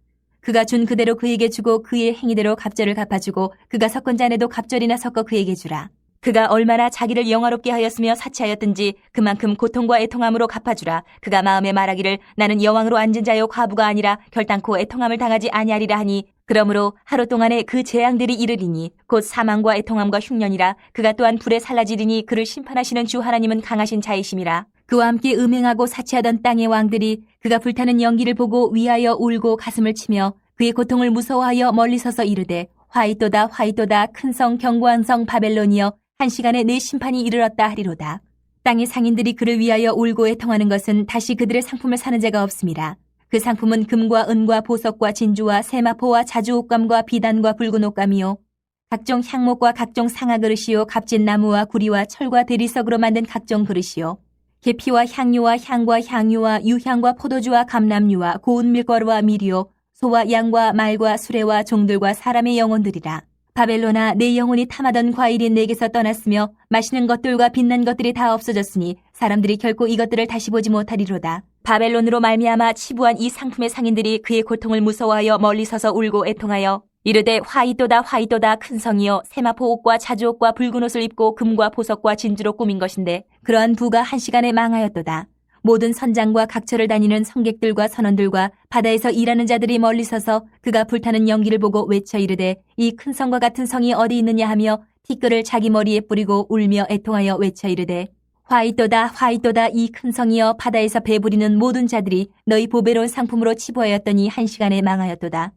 그가 준 그대로 그에게 주고 그의 행위대로 갑절을 갚아주고 그가 섞은 잔에도 갑절이나 섞어 그에게 주라. 그가 얼마나 자기를 영화롭게 하였으며 사치하였든지 그만큼 고통과 애통함으로 갚아주라. 그가 마음에 말하기를 나는 여왕으로 앉은 자요 과부가 아니라 결단코 애통함을 당하지 아니하리라 하니 그러므로 하루 동안에 그 재앙들이 이르리니 곧 사망과 애통함과 흉년이라. 그가 또한 불에 살라지리니 그를 심판하시는 주 하나님은 강하신 자이심이라. 그와 함께 음행하고 사치하던 땅의 왕들이 그가 불타는 연기를 보고 위하여 울고 가슴을 치며 그의 고통을 무서워하여 멀리 서서 이르되 화이또다 화이또다 큰 성 견고한 성 바벨론이여 한 시간에 내 심판이 이르렀다 하리로다. 땅의 상인들이 그를 위하여 울고 애통하는 것은 다시 그들의 상품을 사는 자가 없음이라. 그 상품은 금과 은과 보석과 진주와 세마포와 자주옷감과 비단과 붉은 옷감이요 각종 향목과 각종 상아 그릇이요 값진 나무와 구리와 철과 대리석으로 만든 각종 그릇이요 계피와 향료와 향과 향유와 유향과 포도주와 감람류와 고운 밀가루와 밀이요 소와 양과 말과 수레와 종들과 사람의 영혼들이라. 바벨론아 내 영혼이 탐하던 과일이 내게서 떠났으며 맛있는 것들과 빛난 것들이 다 없어졌으니 사람들이 결코 이것들을 다시 보지 못하리로다. 바벨론으로 말미암아 치부한 이 상품의 상인들이 그의 고통을 무서워하여 멀리 서서 울고 애통하여 이르되 화이또다 화이또다 큰 성이여 세마포 옷과 자주옷과 붉은 옷을 입고 금과 보석과 진주로 꾸민 것인데 그러한 부가 한 시간에 망하였도다. 모든 선장과 각처를 다니는 성객들과 선원들과 바다에서 일하는 자들이 멀리 서서 그가 불타는 연기를 보고 외쳐 이르되 이 큰 성과 같은 성이 어디 있느냐 하며 티끌을 자기 머리에 뿌리고 울며 애통하여 외쳐 이르되 화이또다 화이또다 이 큰 성이여 바다에서 배부리는 모든 자들이 너희 보배로운 상품으로 치부하였더니 한 시간에 망하였도다.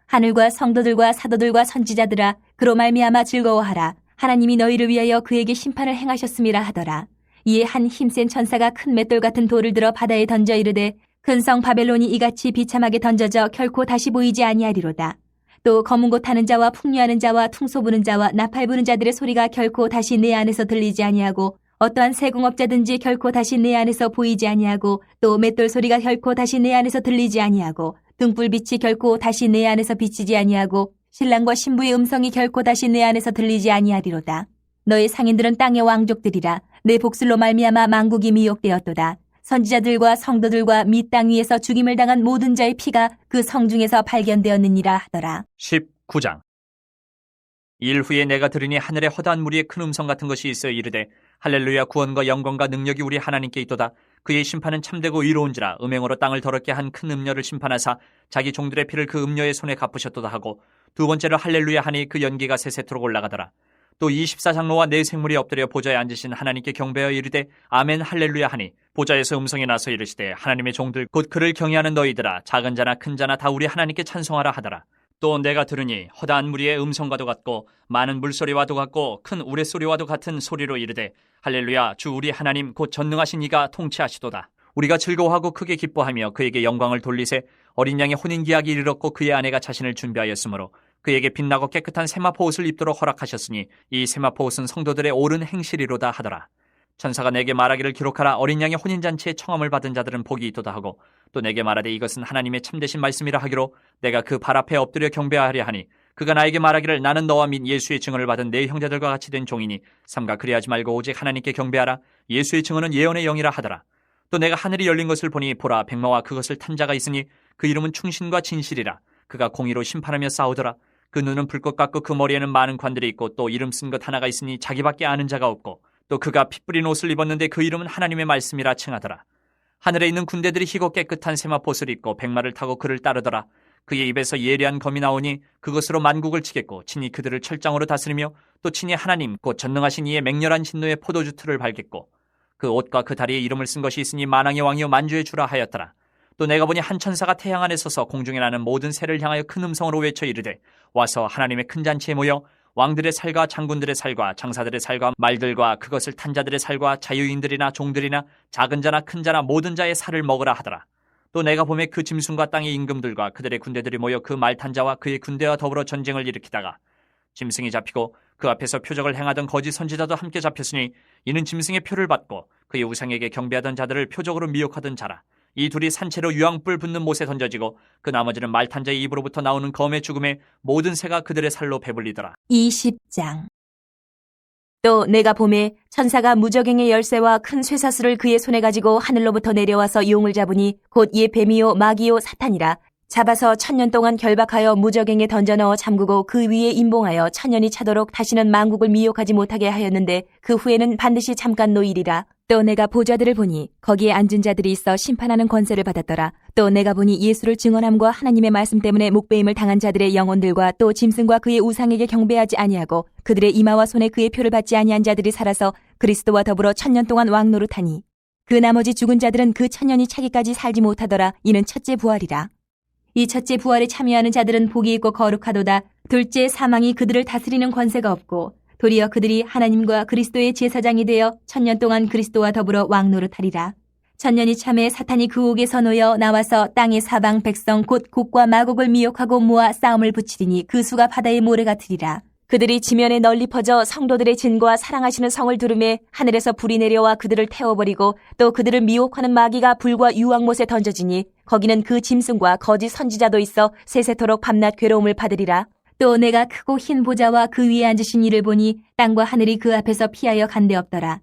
하늘과 성도들과 사도들과 선지자들아 그로 말미암아 즐거워하라. 하나님이 너희를 위하여 그에게 심판을 행하셨음이라 하더라. 이에 한 힘센 천사가 큰 맷돌 같은 돌을 들어 바다에 던져 이르되 큰 성 바벨론이 이같이 비참하게 던져져 결코 다시 보이지 아니하리로다. 또 검은 곳 타는 자와 풍류하는 자와 퉁소 부는 자와 나팔 부는 자들의 소리가 결코 다시 내 안에서 들리지 아니하고 어떠한 세공업자든지 결코 다시 내 안에서 보이지 아니하고 또 맷돌 소리가 결코 다시 내 안에서 들리지 아니하고 등불빛이 결코 다시 내 안에서 비치지 아니하고 신랑과 신부의 음성이 결코 다시 내 안에서 들리지 아니하리로다. 너희 상인들은 땅의 왕족들이라. 내 복술로 말미암아 만국이 미혹되었도다. 선지자들과 성도들과 및 땅 위에서 죽임을 당한 모든 자의 피가 그 성 중에서 발견되었느니라 하더라. 19장. 일 후에 내가 들으니 하늘에 허다한 무리의 큰 음성 같은 것이 있어 이르되 할렐루야, 구원과 영광과 능력이 우리 하나님께 있도다. 그의 심판은 참되고 의로운지라. 음행으로 땅을 더럽게 한 큰 음녀를 심판하사 자기 종들의 피를 그 음녀의 손에 갚으셨도다 하고, 두 번째로 할렐루야 하니 그 연기가 세세토록 올라가더라. 또 24장로와 네 생물이 엎드려 보좌에 앉으신 하나님께 경배하여 이르되 아멘 할렐루야 하니, 보좌에서 음성이 나서 이르시되 하나님의 종들 곧 그를 경외하는 너희들아, 작은 자나 큰 자나 다 우리 하나님께 찬송하라 하더라. 또 내가 들으니 허다한 무리의 음성과도 같고 많은 물소리와도 같고 큰 우레소리와도 같은 소리로 이르되 할렐루야, 주 우리 하나님 곧 전능하신 이가 통치하시도다. 우리가 즐거워하고 크게 기뻐하며 그에게 영광을 돌리세. 어린 양의 혼인기약이 이르렀고 그의 아내가 자신을 준비하였으므로 그에게 빛나고 깨끗한 세마포 옷을 입도록 허락하셨으니 이 세마포 옷은 성도들의 옳은 행실이로다 하더라. 천사가 내게 말하기를 기록하라. 어린 양의 혼인잔치에 청함을 받은 자들은 복이 있도다 하고, 또 내게 말하되 이것은 하나님의 참되신 말씀이라 하기로 내가 그 발 앞에 엎드려 경배하려 하니, 그가 나에게 말하기를 나는 너와 및 예수의 증언을 받은 내 형제들과 같이 된 종이니 삼가 그리하지 말고 오직 하나님께 경배하라. 예수의 증언은 예언의 영이라 하더라. 또 내가 하늘이 열린 것을 보니 보라, 백마와 그것을 탄 자가 있으니 그 이름은 충신과 진실이라. 그가 공의로 심판하며 싸우더라. 그 눈은 불꽃 같고 그 머리에는 많은 관들이 있고 또 이름 쓴 것 하나가 있으니 자기밖에 아는 자가 없고, 또 그가 피 뿌린 옷을 입었는데 그 이름은 하나님의 말씀이라 칭하더라. 하늘에 있는 군대들이 희고 깨끗한 세마포옷을 입고 백마를 타고 그를 따르더라. 그의 입에서 예리한 검이 나오니 그것으로 만국을 치겠고 친히 그들을 철장으로 다스리며 또 친히 하나님 곧 전능하신 이의 맹렬한 진노의 포도주 틀을 밟겠고, 그 옷과 그 다리에 이름을 쓴 것이 있으니 만왕의 왕이요 만주의 주라 하였더라. 또 내가 보니 한 천사가 태양 안에 서서 공중에 나는 모든 새를 향하여 큰 음성으로 외쳐 이르되 와서 하나님의 큰 잔치에 모여 왕들의 살과 장군들의 살과 장사들의 살과 말들과 그것을 탄 자들의 살과 자유인들이나 종들이나 작은 자나 큰 자나 모든 자의 살을 먹으라 하더라. 또 내가 보매 그 짐승과 땅의 임금들과 그들의 군대들이 모여 그 말 탄 자와 그의 군대와 더불어 전쟁을 일으키다가 짐승이 잡히고 그 앞에서 표적을 행하던 거짓 선지자도 함께 잡혔으니 이는 짐승의 표를 받고 그의 우상에게 경배하던 자들을 표적으로 미혹하던 자라. 이 둘이 산채로 유황불 붙는 못에 던져지고 그 나머지는 말 탄 자의 입으로부터 나오는 검의 죽음에 모든 새가 그들의 살로 배불리더라. 20장. 또 내가 보매 천사가 무저갱의 열쇠와 큰 쇠사슬을 그의 손에 가지고 하늘로부터 내려와서 용을 잡으니 곧 예 뱀이요 마귀요 사탄이라. 잡아서 1000년 동안 결박하여 무저갱에 던져 넣어 잠그고 그 위에 임봉하여 1000년이 차도록 다시는 만국을 미혹하지 못하게 하였는데 그 후에는 반드시 잠깐 노일이라. 또 내가 보좌들을 보니 거기에 앉은 자들이 있어 심판하는 권세를 받았더라. 또 내가 보니 예수를 증언함과 하나님의 말씀 때문에 목배임을 당한 자들의 영혼들과 또 짐승과 그의 우상에게 경배하지 아니하고 그들의 이마와 손에 그의 표를 받지 아니한 자들이 살아서 그리스도와 더불어 1000년 동안 왕노릇하니 그 나머지 죽은 자들은 그 1000년이 차기까지 살지 못하더라. 이는 첫째 부활이라. 이 첫째 부활에 참여하는 자들은 복이 있고 거룩하도다. 둘째 사망이 그들을 다스리는 권세가 없고 도리어 그들이 하나님과 그리스도의 제사장이 되어 1000년 동안 그리스도와 더불어 왕노릇하리라. 1000년이 참에 사탄이 그 옥에서 놓여 나와서 땅의 사방 백성 곧 곡과 마곡을 미혹하고 모아 싸움을 붙이리니 그 수가 바다의 모래 같으리라. 그들이 지면에 널리 퍼져 성도들의 진과 사랑하시는 성을 두르매 하늘에서 불이 내려와 그들을 태워버리고 또 그들을 미혹하는 마귀가 불과 유황못에 던져지니 거기는 그 짐승과 거짓 선지자도 있어 세세토록 밤낮 괴로움을 받으리라. 또 내가 크고 흰 보좌와 그 위에 앉으신 이를 보니 땅과 하늘이 그 앞에서 피하여 간데 없더라.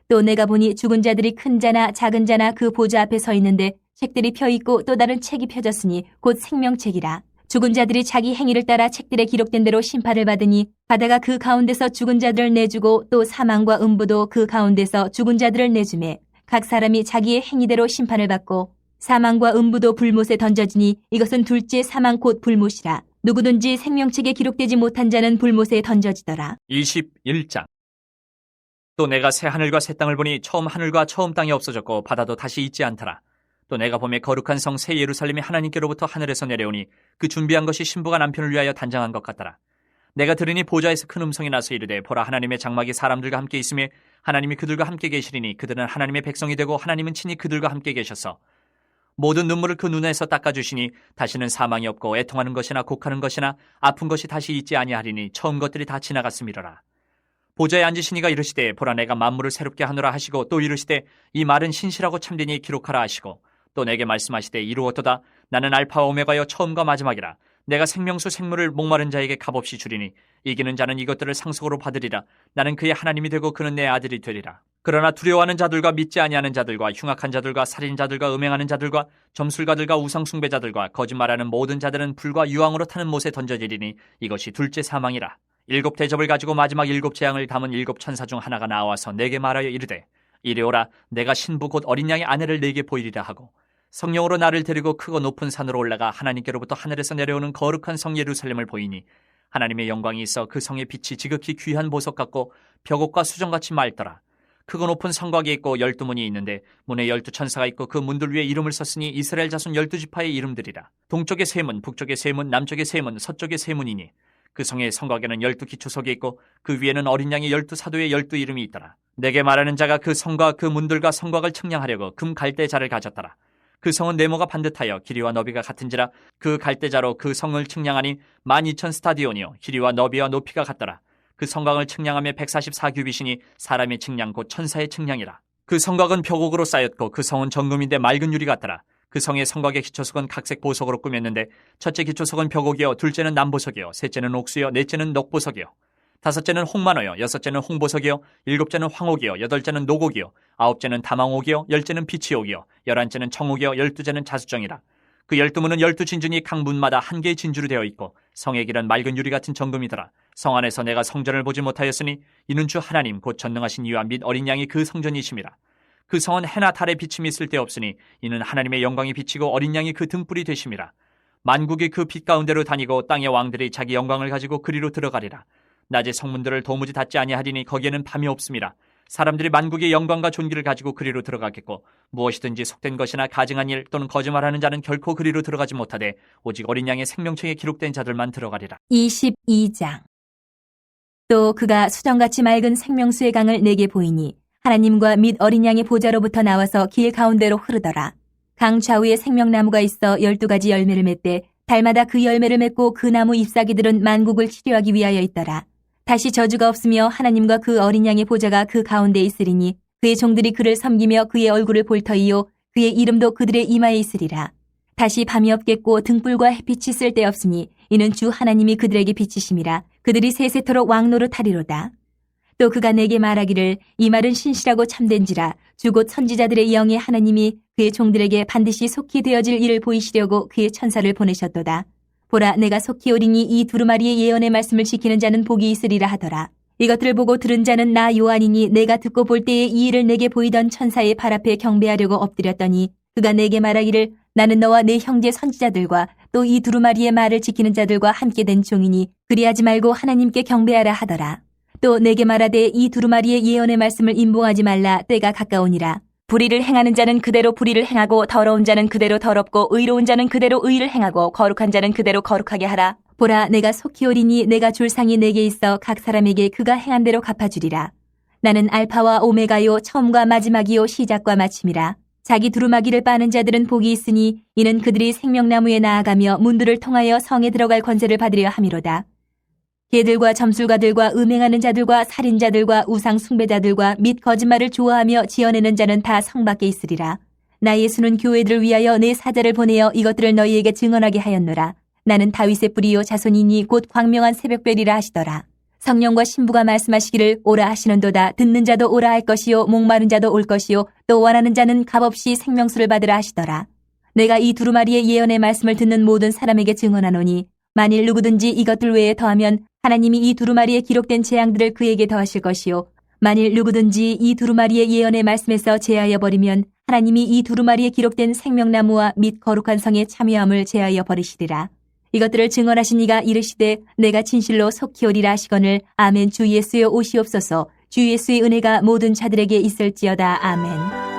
또 내가 보니 죽은 자들이 큰 자나 작은 자나 그 보좌 앞에 서 있는데 책들이 펴 있고 또 다른 책이 펴졌으니 곧 생명책이라. 죽은 자들이 자기 행위를 따라 책들에 기록된 대로 심판을 받으니 바다가 그 가운데서 죽은 자들을 내주고 또 사망과 음부도 그 가운데서 죽은 자들을 내주매 각 사람이 자기의 행위대로 심판을 받고 사망과 음부도 불못에 던져지니 이것은 둘째 사망 곧 불못이라. 누구든지 생명책에 기록되지 못한 자는 불못에 던져지더라. 21장. 또 내가 새 하늘과 새 땅을 보니 처음 하늘과 처음 땅이 없어졌고 바다도 다시 있지 않더라. 또 내가 보매 거룩한 성 새 예루살렘이 하나님께로부터 하늘에서 내려오니 그 준비한 것이 신부가 남편을 위하여 단장한 것 같더라. 내가 들으니 보좌에서 큰 음성이 나서 이르되 보라 하나님의 장막이 사람들과 함께 있으며 하나님이 그들과 함께 계시리니 그들은 하나님의 백성이 되고 하나님은 친히 그들과 함께 계셔서 모든 눈물을 그 눈에서 닦아주시니 다시는 사망이 없고 애통하는 것이나 곡하는 것이나 아픈 것이 다시 있지 아니하리니 처음 것들이 다 지나갔음이로라. 보좌에 앉으신 이가 이르시되 보라 내가 만물을 새롭게 하노라 하시고 또 이르시되 이 말은 신실하고 참되니 기록하라 하시고 또 내게 말씀하시되 이루었도다. 나는 알파와 오메가여 처음과 마지막이라. 내가 생명수 생물을 목마른 자에게 값없이 주리니 이기는 자는 이것들을 상속으로 받으리라. 나는 그의 하나님이 되고 그는 내 아들이 되리라. 그러나 두려워하는 자들과 믿지 아니하는 자들과 흉악한 자들과 살인자들과 음행하는 자들과 점술가들과 우상숭배자들과 거짓말하는 모든 자들은 불과 유황으로 타는 못에 던져지리니 이것이 둘째 사망이라. 7 대접을 가지고 마지막 7 재앙을 담은 7 천사 중 하나가 나와서 내게 말하여 이르되 이리 오라. 내가 신부 곧 어린 양의 아내를 내게 보이리라 하고 성령으로 나를 데리고 크고 높은 산으로 올라가 하나님께로부터 하늘에서 내려오는 거룩한 성 예루살렘을 보이니 하나님의 영광이 있어 그 성의 빛이 지극히 귀한 보석 같고 벽옥과 수정같이 맑더라. 크고 높은 성곽이 있고 12문이 있는데 문에 12 천사가 있고 그 문들 위에 이름을 썼으니 이스라엘 자손 12지파의 이름들이라. 동쪽에 3문, 북쪽에 3문, 남쪽에 3문, 서쪽에 3문이니 그 성의 성곽에는 12 기초석이 있고 그 위에는 어린 양의 12 사도의 12 이름이 있더라. 내게 말하는 자가 그 성과 그 문들과 성곽을 측량하려고 금 갈대자를 가졌더라. 그 성은 네모가 반듯하여 길이와 너비가 같은지라. 그 갈대자로 그 성을 측량하니 12,000 스타디온이요 길이와 너비와 높이가 같더라. 그 성곽을 측량하며 144규빗이니 사람의 측량 곧 천사의 측량이라. 그 성곽은 벽옥으로 쌓였고 그 성은 정금인데 맑은 유리 같더라. 그 성의 성곽의 기초석은 각색 보석으로 꾸몄는데 첫째 기초석은 벽옥이요 둘째는 남보석이요 셋째는 옥수요 넷째는 녹보석이요 다섯째는 홍만호요 여섯째는 홍보석이요 일곱째는 황옥이요 여덟째는 녹옥이요 아홉째는 다망옥이요 열째는 비치옥이요 11째는 청옥이요 12째는 자수정이라. 그 12문은 12진주니 각 문마다 한 개의 진주로 되어 있고 성의 길은 맑은 유리 같은 정금이더라. 성 안에서 내가 성전을 보지 못하였으니 이는 주 하나님 곧 전능하신 이와 및 어린 양이 그 성전이심이라. 그 성은 해나 달에 비침이 쓸데없으니 이는 하나님의 영광이 비치고 어린 양이 그 등불이 되심이라. 만국이 그 빛 가운데로 다니고 땅의 왕들이 자기 영광을 가지고 그리로 들어가리라. 낮에 성문들을 도무지 닫지 아니하리니 거기에는 밤이 없음이라. 사람들이 만국의 영광과 존귀를 가지고 그리로 들어가겠고 무엇이든지 속된 것이나 가증한 일 또는 거짓말하는 자는 결코 그리로 들어가지 못하되 오직 어린 양의 생명책에 기록된 자들만 들어가리라. 22장. 또 그가 수정같이 맑은 생명수의 강을 내게 보이니 하나님과 및 어린 양의 보좌로부터 나와서 길 가운데로 흐르더라. 강 좌우에 생명나무가 있어 12가지 열매를 맺되 달마다 그 열매를 맺고 그 나무 잎사귀들은 만국을 치료하기 위하여 있더라. 다시 저주가 없으며 하나님과 그 어린 양의 보좌가 그 가운데 있으리니 그의 종들이 그를 섬기며 그의 얼굴을 볼 터이요 그의 이름도 그들의 이마에 있으리라. 다시 밤이 없겠고 등불과 햇빛이 쓸데없으니 이는 주 하나님이 그들에게 비치심이라. 그들이 세세토록 왕노릇 하리로다. 또 그가 내게 말하기를 이 말은 신실하고 참된지라. 주 곧 선지자들의 영의 하나님이 그의 종들에게 반드시 속히 되어질 일을 보이시려고 그의 천사를 보내셨도다. 보라 내가 속히 오리니 이 두루마리의 예언의 말씀을 지키는 자는 복이 있으리라 하더라. 이것들을 보고 들은 자는 나 요한이니 내가 듣고 볼 때에 이 일을 내게 보이던 천사의 발 앞에 경배하려고 엎드렸더니 그가 내게 말하기를 나는 너와 내 형제 선지자들과 또 이 두루마리의 말을 지키는 자들과 함께 된 종이니 그리하지 말고 하나님께 경배하라 하더라. 또 내게 말하되 이 두루마리의 예언의 말씀을 임봉하지 말라. 때가 가까우니라. 불의를 행하는 자는 그대로 불의를 행하고 더러운 자는 그대로 더럽고 의로운 자는 그대로 의를 행하고 거룩한 자는 그대로 거룩하게 하라. 보라 내가 속히 오리니 내가 줄 상이 내게 있어 각 사람에게 그가 행한 대로 갚아주리라. 나는 알파와 오메가요 처음과 마지막이요 시작과 마침이라. 자기 두루마기를 빠는 자들은 복이 있으니 이는 그들이 생명나무에 나아가며 문들을 통하여 성에 들어갈 권세를 받으려 함이로다. 개들과 점술가들과 음행하는 자들과 살인자들과 우상 숭배자들과 및 거짓말을 좋아하며 지어내는 자는 다 성 밖에 있으리라. 나 예수는 교회들을 위하여 내 사자를 보내어 이것들을 너희에게 증언하게 하였노라. 나는 다윗의 뿌리요 자손이니 곧 광명한 새벽별이라 하시더라. 성령과 신부가 말씀하시기를 오라 하시는도다. 듣는 자도 오라 할 것이요 목마른 자도 올 것이요 또 원하는 자는 값없이 생명수를 받으라 하시더라. 내가 이 두루마리의 예언의 말씀을 듣는 모든 사람에게 증언하노니 만일 누구든지 이것들 외에 더하면 하나님이 이 두루마리에 기록된 재앙들을 그에게 더하실 것이요 만일 누구든지 이 두루마리의 예언의 말씀에서 제하여 버리면 하나님이 이 두루마리에 기록된 생명나무와 및 거룩한 성의 참여함을 제하여 버리시리라. 이것들을 증언하신 이가 이르시되 내가 진실로 속히 오리라 하시거늘 아멘. 주 예수여 오시옵소서. 주 예수의 은혜가 모든 자들에게 있을지어다. 아멘.